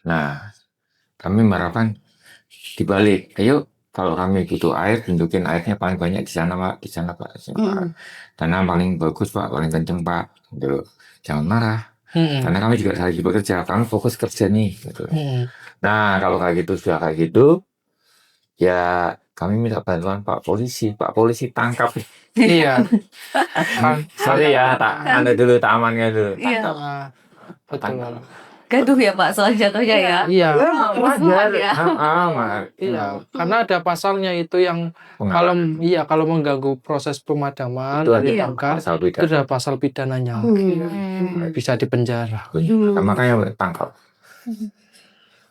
Nah, kami mengharapkan dibalik. Ayo, kalau kami butuh air, tunjukin airnya paling banyak di sana Pak, di sana Pak. Tanah paling bagus Pak, paling kenceng Pak. Gitu. Jangan marah. Karena kami juga lagi bekerja, kami fokus kerja nih. Gitu. Nah, kalau kayak gitu sudah kayak gitu, ya kami minta bantuan Pak Polisi tangkap. Iya. Sorry ya, Anda dulu, tak amannya dulu. Iya. Betul. Gaduh ya Pak soal jatuhnya ya. Iya. Wajar ya. Iya. Karena ada pasalnya itu yang kalau mengganggu proses pemadaman dari damkar, itu ada pasal pidananya. Bisa dipenjara. Makanya tangkap.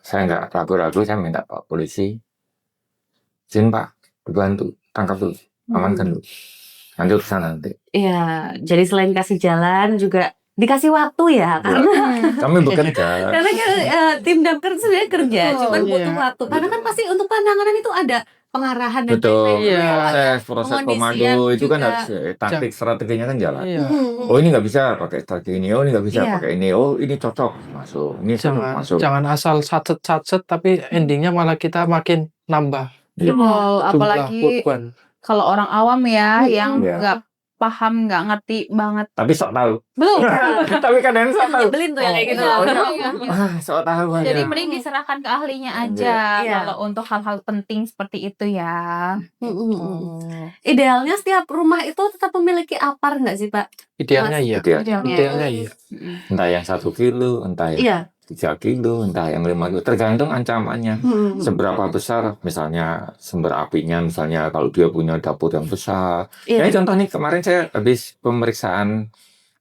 Saya nggak ragu-ragu, saya minta Pak Polisi, izin Pak, dibantu, tangkap dulu, amankan dulu. Nanti urusan nanti. Iya, jadi selain kasih jalan juga dikasih waktu ya, karena kami bekerja. Karena tim damkar sebenarnya kerja, cuman butuh waktu. Karena kan pasti untuk penanganan itu ada pengarahan dan lain-lain. Proses komando itu kan harus taktik strateginya kan jalan. Oh ini nggak bisa pakai strategi ini, oh ini nggak bisa pakai ini, oh ini cocok masuk, ini masuk. Jangan asal sacet tapi endingnya malah kita makin nambah. Apalagi kalau orang awam ya yang nggak paham, nggak ngerti banget. Tapi sok tahu. Betul. Tapi kadang sok tahu. Nyebelin tuh yang kayak gitu. Sok tahu aja. Jadi mending diserahkan ke ahlinya aja Iya. kalau untuk hal-hal penting seperti itu ya. Idealnya setiap rumah itu tetap memiliki apar nggak sih, Pak? Idealnya iya. Idealnya iya. Entah yang 1 kilo, entah yang Iya. 3 kilo, entah yang 5 kilo, tergantung ancamannya. Seberapa besar, misalnya sumber apinya, misalnya kalau dia punya dapur yang besar. Iya. Ini contoh nih, kemarin saya habis pemeriksaan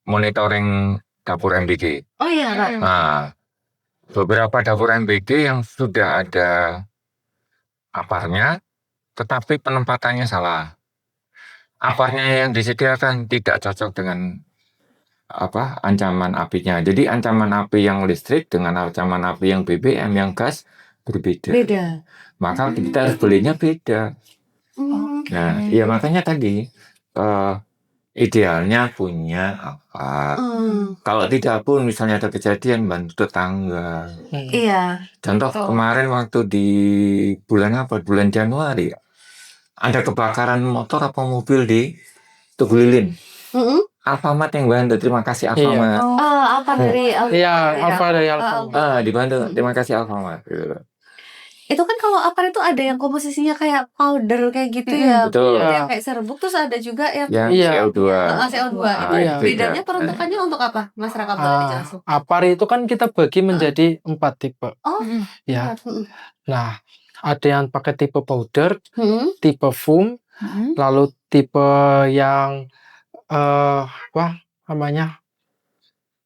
monitoring dapur MBG. Oh iya, Kak. Nah, beberapa dapur MBG yang sudah ada aparnya, tetapi penempatannya salah. Aparnya yang disediakan tidak cocok dengan ancaman apinya. Jadi ancaman api yang listrik dengan ancaman api yang BBM yang gas berbeda. Beda. Maka kita harus belinya beda. Nah, ya makanya tadi idealnya punya apa. Kalau tidak pun misalnya ada kejadian bantu tetangga. Iya. Contoh kemarin waktu di bulan Januari ada kebakaran motor apa mobil di Tugu Lilin. Alfamart yang bantu, terima kasih Alfamart. Apa dari Iya, Alfa dari Alfa. Dibantu, terima kasih Alfamart. Itu kan kalau apar itu ada yang komposisinya kayak powder kayak gitu ya. Betul. Ada yang kayak serbuk, terus ada juga yang Yang CO2. CO2. Iya. Bedanya peruntukannya untuk apa? Masyarakat boleh dijelasin. Apar itu kan kita bagi menjadi 4 tipe. Oh. Ya. Nah, ada yang pakai tipe powder, tipe foam, lalu tipe yang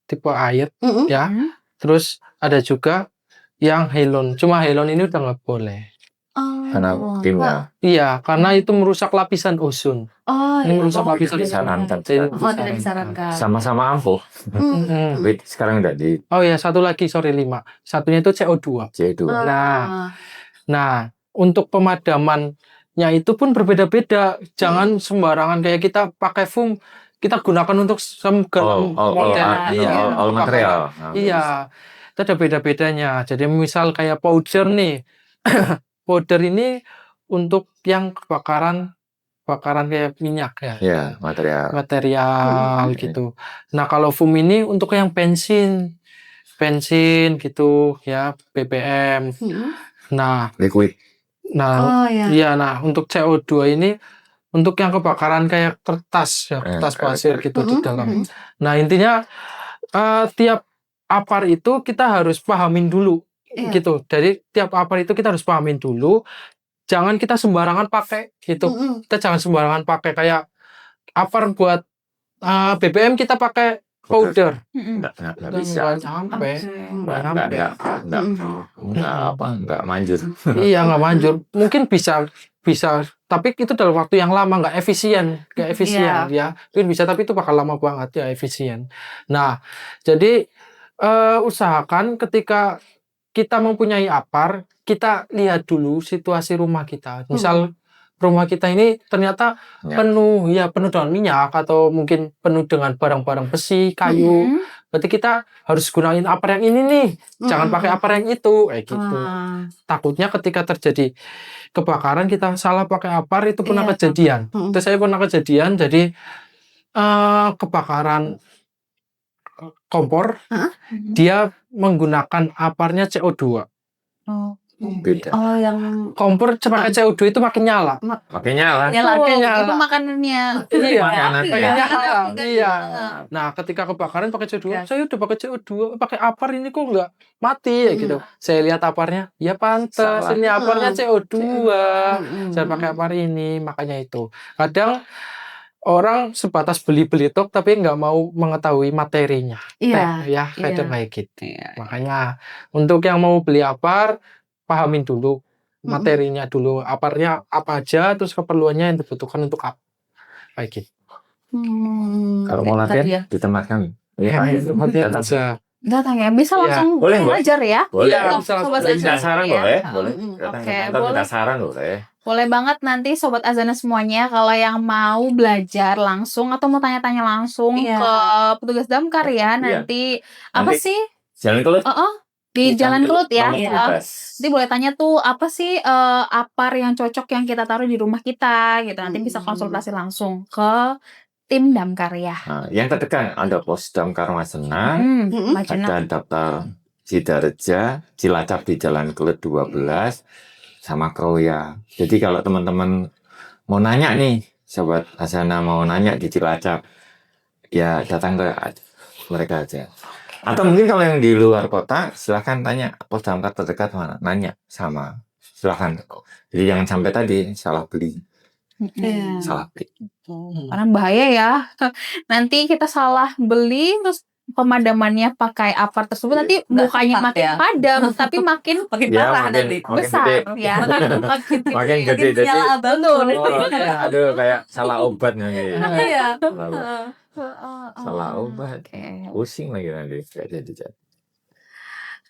tipe air, ya. Terus ada juga yang halon. Cuma halon ini udah nggak boleh. Karena kimia. Iya, karena itu merusak lapisan ozon. Ini merusak lapisan ozon. Tidak disarankan. Sama-sama ampuh. Tapi sekarang udah di. Oh ya, satu lagi, 5. Satunya itu CO2. Nah, untuk pemadamannya itu pun berbeda-beda. Jangan sembarangan kayak kita pakai foam, kita gunakan untuk all material. Iya, itu ada beda-bedanya. Jadi misal kayak powder nih, powder ini untuk yang kebakaran kayak minyak ya. Iya, material gitu. Nah, kalau foam ini untuk yang bensin gitu ya, BBM. Nah, liquid. Nah, nah untuk CO2 ini untuk yang kebakaran kayak kertas pasir gitu di dalam. Nah, intinya tiap apar itu kita harus pahamin dulu gitu. Jadi tiap apar itu kita harus pahamin dulu. Jangan kita sembarangan pakai gitu. Kita jangan sembarangan pakai kayak apar buat BBM kita pakai powder. Nggak bisa. Nggak manjur. Iya, nggak manjur. Mungkin bisa, tapi itu dalam waktu yang lama, nggak efisien ya. Mungkin bisa, tapi itu bakal lama banget ya, efisien. Nah, jadi usahakan ketika kita mempunyai apar, kita lihat dulu situasi rumah kita. Misal rumah kita ini ternyata penuh dengan minyak atau mungkin penuh dengan barang-barang besi, kayu. Berarti kita harus gunain apar yang ini nih. Jangan pakai apar yang itu, kayak gitu. Takutnya ketika terjadi kebakaran kita salah pakai apar, itu pernah kejadian. Terus saya pernah kejadian, jadi kebakaran kompor, dia menggunakan aparnya CO2. Beda. Yang kompor pakai CO2 itu makin nyala. Makin nyala. Itu makanannya. Iya. Nah, ketika kebakaran pakai CO2, saya udah pakai CO2, pakai apar ini kok nggak mati ya gitu. Saya lihat aparnya, ya pantas ini aparnya CO2. Saya pakai apar ini, makanya itu. Kadang orang sebatas beli-beli tok tapi nggak mau mengetahui materinya. Kadang kayak gitu. Makanya untuk yang mau beli apar, pahamin dulu materinya dulu, aparnya apa aja, terus keperluannya yang dibutuhkan untuk apa, kayak gitu. Kalau mau latihan ditempatkan. Datang ya, bisa langsung belajar ya. Boleh. Sobat Minta saran boleh. Minta saran boleh. Boleh banget nanti Sobat Azana semuanya, kalau yang mau belajar langsung atau mau tanya-tanya langsung ke petugas damkar ya, nanti apa sih? Jalan Kelut. Di Jalan Kelut ya. Nanti boleh tanya tuh apa sih apar yang cocok yang kita taruh di rumah kita gitu. Nanti bisa konsultasi langsung ke tim Damkar ya. Nah, yang terdekat ada pos Damkar Masena, ada daftar Sidareja, Cilacap di Jalan Kelut 12, sama Kroya. Jadi kalau teman-teman mau nanya nih, Sobat Hazana mau nanya di Cilacap, ya datang ke mereka aja. Atau mungkin kalau yang di luar kota, silahkan tanya pos damkar terdekat mana, nanya sama, silahkan. Jadi jangan sampai tadi salah beli, salah beli. Karena bahaya ya, nanti kita salah beli terus pemadamannya pakai apar tersebut nanti mukanya makin padam tapi makin parah nanti. besar ya. Makin gede jadi. Aduh kayak salah obat nih. Salah obat. Pusing lagi nanti jadi.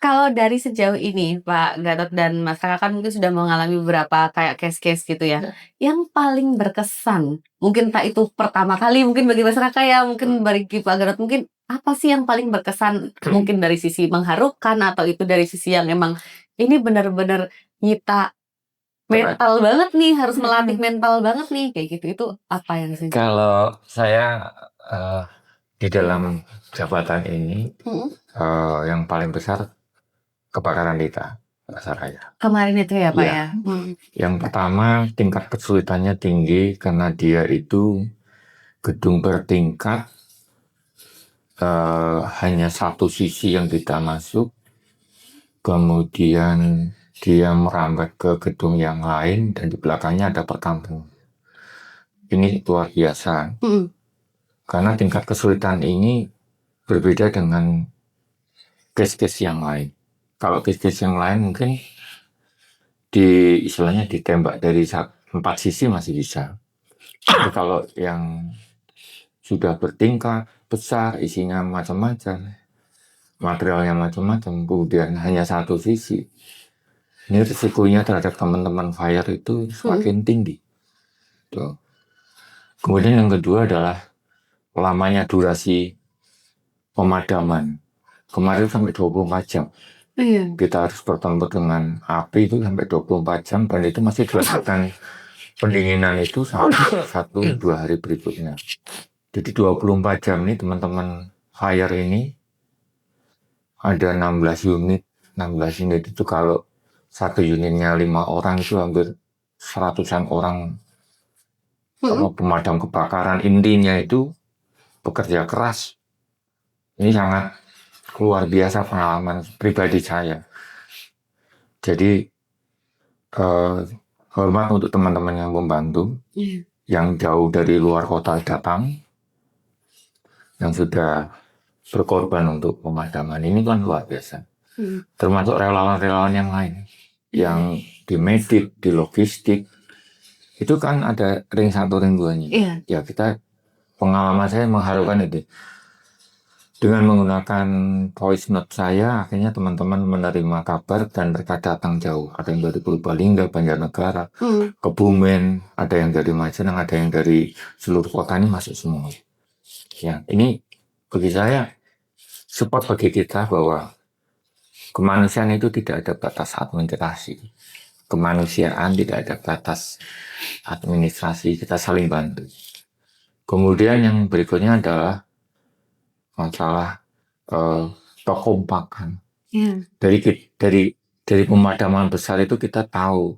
Kalau dari sejauh ini Pak Gatot dan Mas Raka kan mungkin sudah mengalami beberapa kayak case-case gitu ya. Yang paling berkesan, mungkin tak itu pertama kali mungkin bagi Mas Raka ya, mungkin bagi Pak Gatot mungkin apa sih yang paling berkesan, mungkin dari sisi mengharukan atau itu dari sisi yang emang ini benar-benar nyita mental banget nih, harus melatih mental banget nih kayak gitu, itu apa yang sih? Kalau saya di dalam jabatan ini yang paling besar kebakaran kita Pasaraya. Kemarin itu ya Pak ya. Yang pertama tingkat kesulitannya tinggi karena dia itu gedung bertingkat, hanya satu sisi yang kita masuk, kemudian dia merambat ke gedung yang lain dan di belakangnya ada perkampungan. Ini luar biasa. Karena tingkat kesulitan ini berbeda dengan case-case yang lain. Kalau case-case yang lain mungkin istilahnya ditembak dari 4 sisi masih bisa. Tapi kalau yang sudah bertingkat besar, isinya macam-macam, materialnya macam-macam, kemudian hanya satu sisi, ini risikonya terhadap teman-teman fire itu semakin tinggi. Tuh. Kemudian yang kedua adalah lamanya durasi pemadaman. Kemarin sampai 24 jam. Kita harus bertempur dengan api itu sampai 24 jam dan itu masih dilakukan pendinginan itu sampai 1-2 hari berikutnya. Jadi 24 jam ini teman-teman fire ini ada 16 unit. 16 unit itu kalau satu unitnya 5 orang itu hampir 100-an orang. Kalau pemadam kebakaran intinya itu bekerja keras. Ini sangat luar biasa pengalaman pribadi saya. Jadi hormat untuk teman-teman yang membantu, yang jauh dari luar kota datang, yang sudah berkorban untuk pemadaman ini kan luar biasa. Termasuk relawan-relawan yang lain, yang di medik, di logistik, itu kan ada ring 1 ring 2-nya. Ya kita, pengalaman saya mengharukan itu. Dengan menggunakan voice note saya, akhirnya teman-teman menerima kabar dan mereka datang jauh. Ada yang dari Purbalingga, Banjarnegara, Kebumen, ada yang dari Majenang, ada yang dari seluruh kota, ini masuk semua. Ya, ini bagi saya support bagi kita bahwa kemanusiaan itu tidak ada batas administrasi. Kemanusiaan tidak ada batas administrasi, kita saling bantu. Kemudian yang berikutnya adalah masalah kekompakan. Dari pemadaman besar itu kita tahu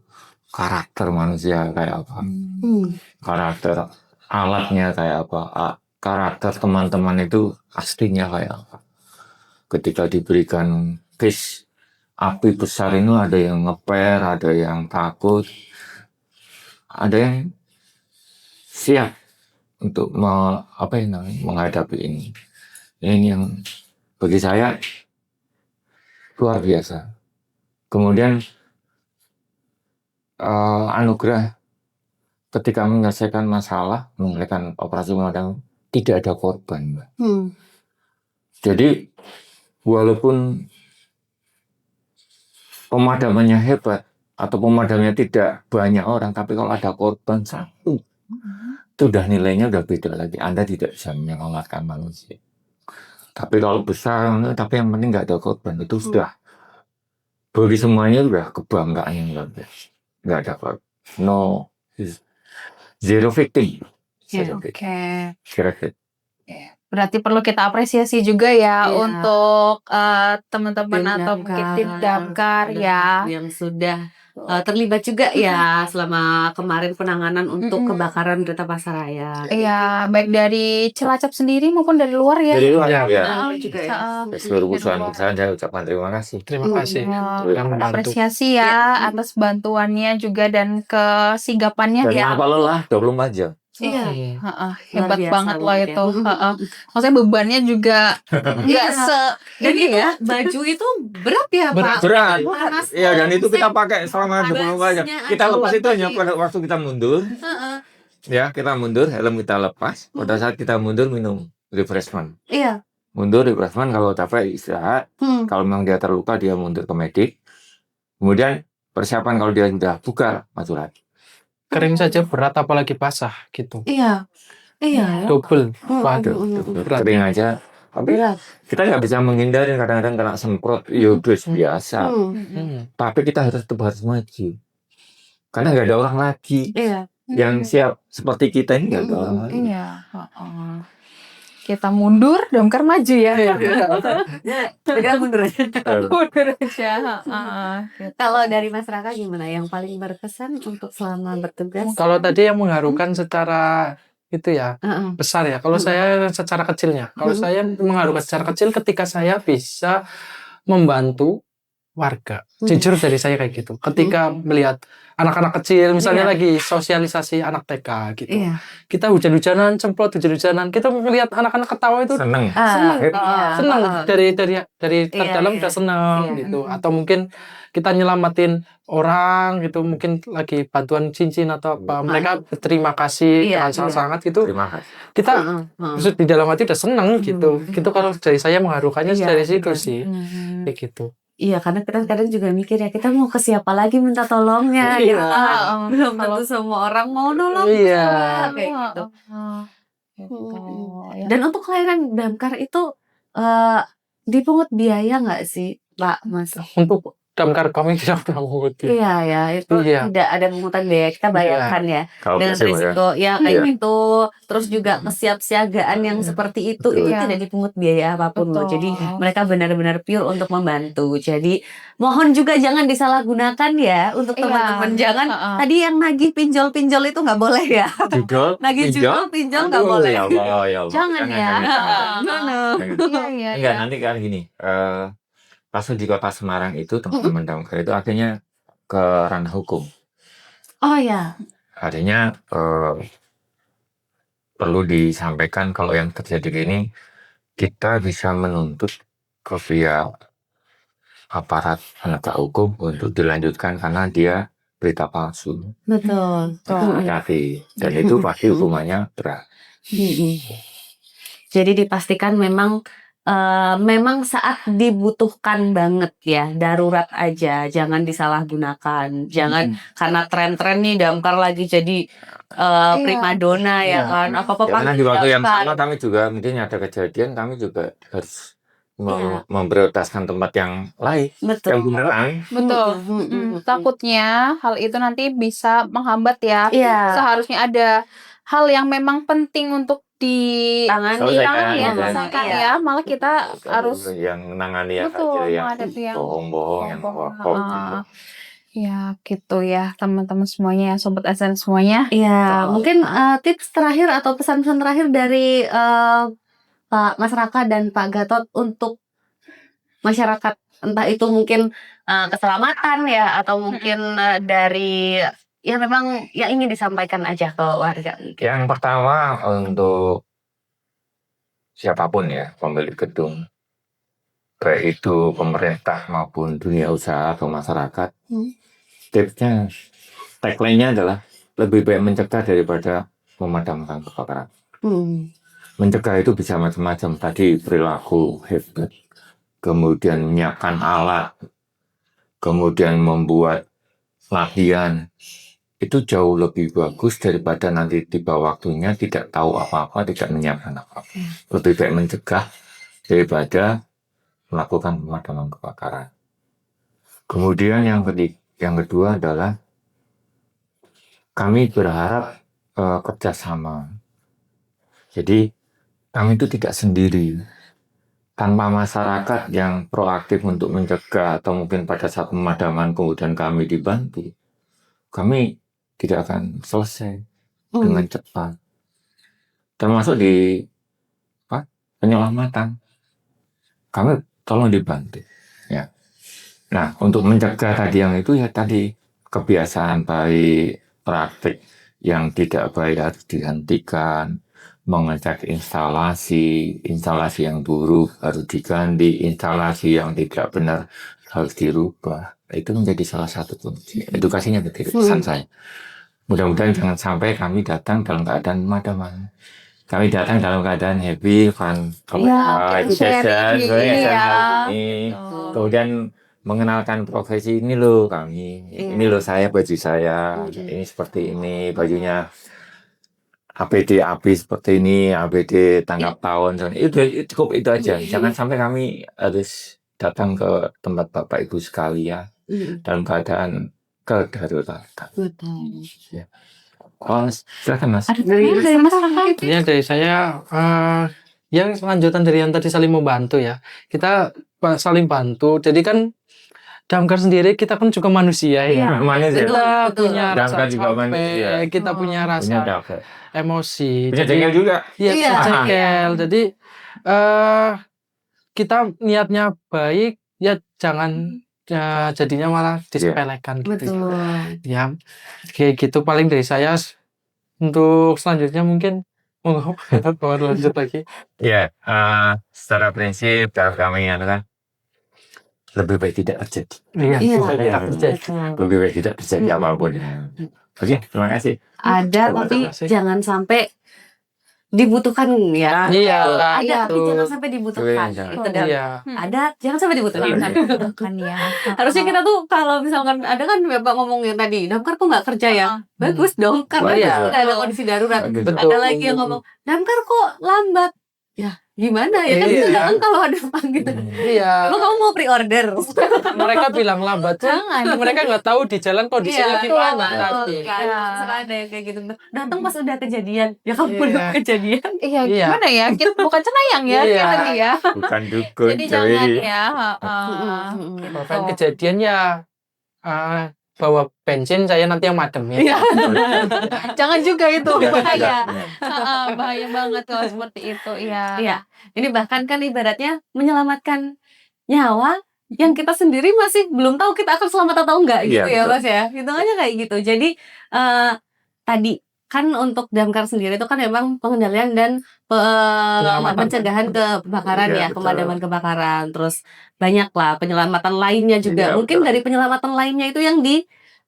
karakter manusia kayak apa, karakter alatnya kayak apa, karakter teman-teman itu aslinya kayak apa. Ketika diberikan case api besar ini, ada yang ngeper, ada yang takut, ada yang siap untuk menghadapi ini. Ini yang bagi saya luar biasa. Kemudian anugerah ketika menyelesaikan masalah, menyelesaikan operasi pemadaman, tidak ada korban, Mbak. Jadi walaupun pemadamannya hebat atau pemadamnya tidak banyak orang, tapi kalau ada korban 1, itu udah nilainya udah beda lagi. Anda tidak bisa menyelamatkan manusia. Tapi kalau besar, tapi yang penting nggak ada korban, itu sudah bagi semuanya udah kebanggaan yang luar biasa. Nggak ada korban, zero victim, Oke. Kira-kira. Berarti perlu kita apresiasi juga ya untuk teman-teman atau mungkin tim damkar ya yang sudah terlibat juga ya selama kemarin penanganan untuk kebakaran Berita Pasaraya. Iya, baik dari Cilacap sendiri maupun dari luar ya. Dari luar ya. Juga ya. Seluruh perusahaan saya ucapkan terima kasih. Terima kasih yang membantu. Apresiasi ya atas bantuannya juga dan kesigapannya Dan ya. apa lelah 24 jam. Iya. Hebat biasa banget loh mungkin. itu. Maksudnya bebannya juga nggak Dan itu baju itu berat ya Pak? Berat. Panas. Iya, dan itu kita pakai selama 24 jam. Kita lepas itu hanya pada waktu kita mundur. Ya, kita mundur, helm kita lepas. Pada saat kita mundur minum refreshment. Iya. Mundur refreshment, kalau capek istirahat. Kalau memang dia terluka dia mundur ke medik. Kemudian persiapan kalau dia sudah bugar maju lagi. Kering saja berat apalagi basah gitu. Iya. Double. Waduh, kering aja. Tapi kita nggak bisa menghindari kadang-kadang kena semprot, biasa. Tapi kita tetap harus maju. Karena nggak ada orang lagi yang siap seperti kita ini, nggak ada orang lagi. Iya. Kita mundur, damkar maju ya. Kita mundur aja. Mundur aja. Kalau dari masyarakat gimana? Yang paling berkesan untuk selama bertugas? Kalau tadi yang mengharukan secara itu ya besar ya. Kalau saya secara kecilnya, kalau saya mengharukan secara kecil ketika saya bisa membantu warga. Jujur dari saya kayak gitu. Ketika melihat anak-anak kecil misalnya lagi sosialisasi anak TK gitu. Kita hujan-hujanan, semprot hujan-hujanan, kita melihat anak-anak ketawa itu Seneng. senang dari dalam udah senang gitu. Atau mungkin kita nyelamatin orang gitu, mungkin lagi bantuan cincin atau apa, mereka berterima kasih sangat gitu. Terima kasih. Kita maksud di dalam hati udah senang gitu. Gitu kalau dari saya mengharukannya dari situ sih. Kayak gitu. Iya, karena kita kadang juga mikir ya, kita mau ke siapa lagi minta tolongnya. Belum tentu semua orang mau nolong. Iya. Kayak gitu. Dan untuk kelahiran damkar itu dipungut biaya nggak sih, Pak Mas? Untuk damkar kami tidak pernah mengut. Iya, itu tidak ada pungutan biaya. Kita bayarkan ya dengan risiko kayak gitu. Terus juga kesiapsiagaan yang seperti itu tidak dipungut biaya apapun loh. Jadi mereka benar-benar pure untuk membantu. Jadi mohon juga jangan disalahgunakan ya untuk teman-teman. Jangan tadi yang nagih pinjol-pinjol itu nggak boleh ya. Nagih pinjol nggak boleh. Jangan ya. Enggak, nanti kan gini. Pas di Kota Semarang itu teman-teman damkar itu akhirnya ke ranah hukum. Oh ya. Artinya perlu disampaikan kalau yang terjadi ini kita bisa menuntut ke pihak aparat penegak hukum untuk dilanjutkan karena dia berita palsu. Betul. Hati-hati. Dan itu pasti hukumannya berat. Jadi dipastikan memang saat dibutuhkan banget ya, darurat aja, jangan disalahgunakan, jangan karena tren-tren nih damkar lagi jadi primadona ya kan, apa-apa karena di waktu yang sama kami juga mungkin ada kejadian, kami juga harus memprioritaskan tempat yang lain. Betul. Yang beneran. Betul. Takutnya hal itu nanti bisa menghambat ya. Seharusnya ada hal yang memang penting untuk ditangani ya, malah kita harus yang menangani yang bohong-bohong, yang hoax. Ya gitu ya teman-teman semuanya ya, Sobat ASN semuanya. Ya mungkin tips terakhir atau pesan-pesan terakhir dari Pak Mas Raka dan Pak Gatot untuk masyarakat, entah itu mungkin keselamatan ya atau mungkin dari ya memang yang ingin disampaikan aja ke warga. Yang pertama untuk siapapun ya pemilik gedung, baik itu pemerintah maupun dunia usaha atau masyarakat, tipsnya tagline-nya adalah lebih baik mencegah daripada memadamkan kebakaran. Mencegah itu bisa macam-macam, tadi perilaku hebat, kemudian menyiapkan alat, kemudian membuat latihan. Itu jauh lebih bagus daripada nanti tiba waktunya tidak tahu apa-apa, tidak menyiapkan apa-apa. Lebih baik mencegah daripada melakukan pemadaman kebakaran. Kemudian yang kedua adalah kami berharap kerjasama Jadi kami itu tidak sendiri. Tanpa masyarakat yang proaktif untuk mencegah atau mungkin pada saat pemadaman kemudian kami dibantu, kami tidak akan selesai dengan cepat. Termasuk di penyelamatan. Kami tolong dibantu. Ya. Nah, untuk mencegah tadi yang itu ya tadi kebiasaan baik, praktik yang tidak baik harus dihentikan, mengecek instalasi yang buruk harus diganti, instalasi yang tidak benar harus dirubah. Itu menjadi salah satu kunci. Edukasinya begitu pesan saya. Mudah-mudahan jangan sampai kami datang dalam keadaan pemadaman. Kami datang dalam keadaan happy, fun, kemudian mengenalkan profesi ini loh kami, ini loh saya, baju saya, ini seperti ini, bajunya APD seperti ini, APD tanggap tahun, itu cukup itu aja. Jangan sampai kami harus datang ke tempat Bapak Ibu sekalian dalam keadaan kedaruratan. Ya. Oh, silakan Mas. Dari masyarakat itu. Ya dari saya yang lanjutan dari yang tadi saling membantu ya. Kita saling bantu. Jadi kan Damkar sendiri kita kan juga manusia ya. Manusia. Kita punya rasa Damkar juga capek, manusia. kita punya rasa emosi. Punya jengkel juga. Iya, jengkel. Jadi kita niatnya baik, ya jangan jadinya malah disepelekan gitu. Betul. Ya, kayak gitu paling dari saya. Untuk selanjutnya mungkin mau lanjut lagi. Ya, secara prinsip cara kami adalah lebih baik tidak terjadi. Iya. Lebih baik tidak terjadi apapun. Oke, terima kasih. Ada tapi jangan sampai dibutuhkan ya. Iya. Ada tapi jangan sampai dibutuhkan. Itu ada jangan sampai dibutuhkan. Kan ya. Harusnya kita tuh kalau misalkan ada kan Bapak ngomongin tadi, Damkar kok nggak kerja ya? Bagus dong, karena kita ada kondisi darurat. Ada lagi yang ngomong, Damkar kok lambat? Ya gimana ya kan kan kalau ada panggilan. Iya. Emang kamu mau pre-order? Mereka bilang lambat. Jangan. Mereka nggak tahu di jalan kondisinya gimana nanti. Sekarang ada yang kayak gitu. Datang pas udah kejadian. Ya kamu udah kejadian. Iya, gimana ya? Kita bukan cenayang ya, kita ya. Bukan dukun. Jadi jangan ya. Bahkan kejadian ya bawa bensin, saya nanti yang madem ya. Jangan juga itu bahaya. Bahaya banget kalau seperti itu ya. Iya. Ini bahkan kan ibaratnya menyelamatkan nyawa yang kita sendiri masih belum tahu kita akan selamat atau enggak gitu ya Mas ya. Hitungannya kayak gitu. Jadi tadi kan untuk Damkar sendiri itu kan memang pengendalian dan pencegahan kebakaran ya, pemadaman kebakaran. Terus banyak lah penyelamatan lainnya juga. Mungkin dari penyelamatan lainnya itu yang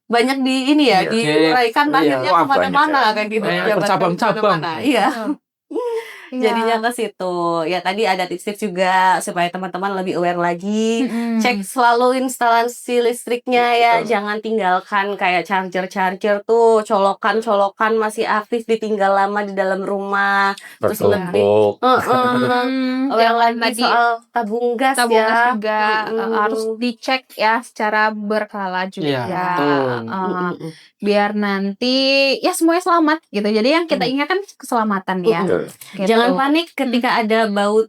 banyak di ini ya, diuraikan akhirnya kemana-mana kan gitu. Cabang-cabang. Iya. Jadinya ke situ. Ya tadi ada tips-tips juga supaya teman-teman lebih aware lagi. Cek selalu instalasi listriknya ya. Jangan tinggalkan kayak charger tuh, colokan masih aktif ditinggal lama di dalam rumah. Terus lebih yang lagi soal tabung gas juga harus dicek ya secara berkala juga. Biar nanti ya semuanya selamat gitu. Jadi yang kita ingat kan keselamatan ya. Gitu. Jangan panik ketika ada bau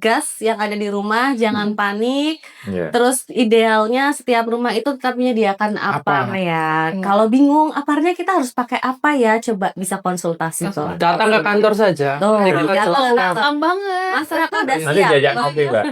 gas yang ada di rumah, jangan panik. Terus idealnya setiap rumah itu tetap menyediakan apar ya. Kalau bingung aparnya kita harus pakai apa ya? Coba bisa konsultasi tuh. Datang ke kantor saja. Datang banget. Masyarakat udah siap. Nanti diajak ngopi, Mbak.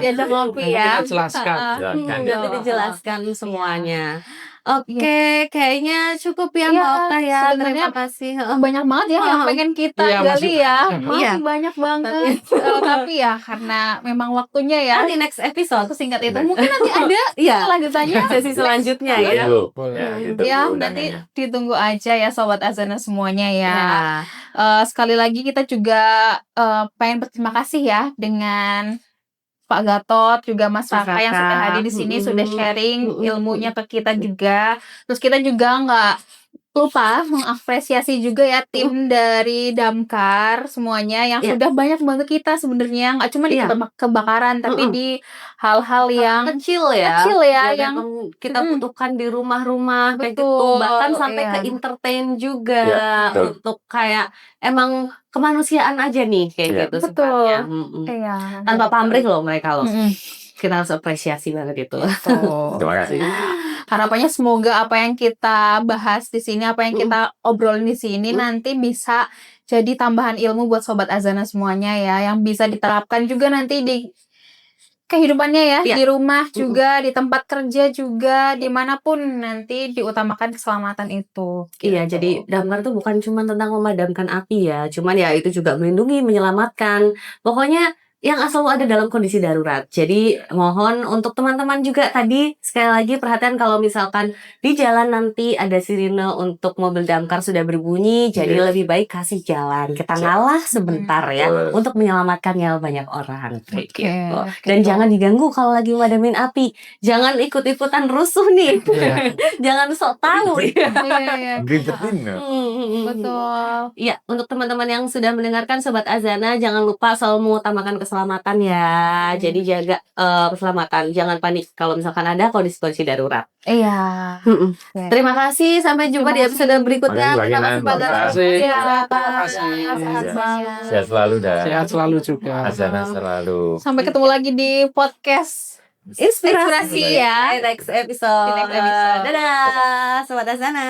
Diajak ngopi ya. Jelaskan. Nanti dijelaskan semuanya. Oke, kayaknya cukup ya Mbak Okta ya. Terima kasih. Banyak banget ya yang pengen kita gali ya. Masih banyak banget. Tapi ya karena memang waktunya ya. Nanti next episode singkat itu mungkin nanti ada lanjutannya sesi selanjutnya ya. Ya, nanti ditunggu aja ya Sobat Azana semuanya ya. Sekali lagi kita juga pengen berterima kasih ya dengan Pak Gatot juga Mas Raka yang sudah hadir di sini sudah sharing ilmunya ke kita juga. Terus kita juga nggak lupa mengapresiasi juga ya tim dari Damkar semuanya yang sudah banyak bantu kita sebenarnya, nggak cuma di kebakaran tapi di hal-hal yang kecil ya yang kita butuhkan di rumah-rumah kayak gitu, bahkan sampai ke entertain juga untuk kayak emang kemanusiaan aja nih kayak gitu. Betul. Tanpa pamrih loh mereka loh. Kita harus apresiasi banget itu. Terima kasih. Harapannya semoga apa yang kita bahas di sini, apa yang kita obrolin di sini nanti bisa jadi tambahan ilmu buat Sobat Azana semuanya ya, yang bisa diterapkan juga nanti di kehidupannya ya, di rumah juga, di tempat kerja juga, dimanapun nanti diutamakan keselamatan itu. Iya, jadi damkar tuh bukan cuma tentang memadamkan api ya, cuman ya itu juga melindungi, menyelamatkan. Pokoknya yang selalu ada dalam kondisi darurat. Jadi mohon untuk teman-teman juga tadi sekali lagi perhatian kalau misalkan di jalan nanti ada sirine untuk mobil damkar sudah berbunyi, jadi lebih baik kasih jalan. Kita ngalah sebentar ya untuk menyelamatkan nyawa banyak orang. Gitu. Dan jangan diganggu kalau lagi madamin api. Jangan ikut-ikutan rusuh nih. Jangan sok tahu. Betul. Iya, untuk teman-teman yang sudah mendengarkan Sobat Azana, jangan lupa selalu mengutamakan keselamatan ya. Jadi jaga keselamatan, jangan panik kalau misalkan ada kondisi-kondisi darurat. Iya. Terima kasih, sampai jumpa di episode berikutnya. Terima kasih. Sehat selalu dah. Sehat selalu juga. Azana selalu. Sampai ketemu lagi di podcast Inspirasi ya. Next episode. Dadah, Sobat Azana.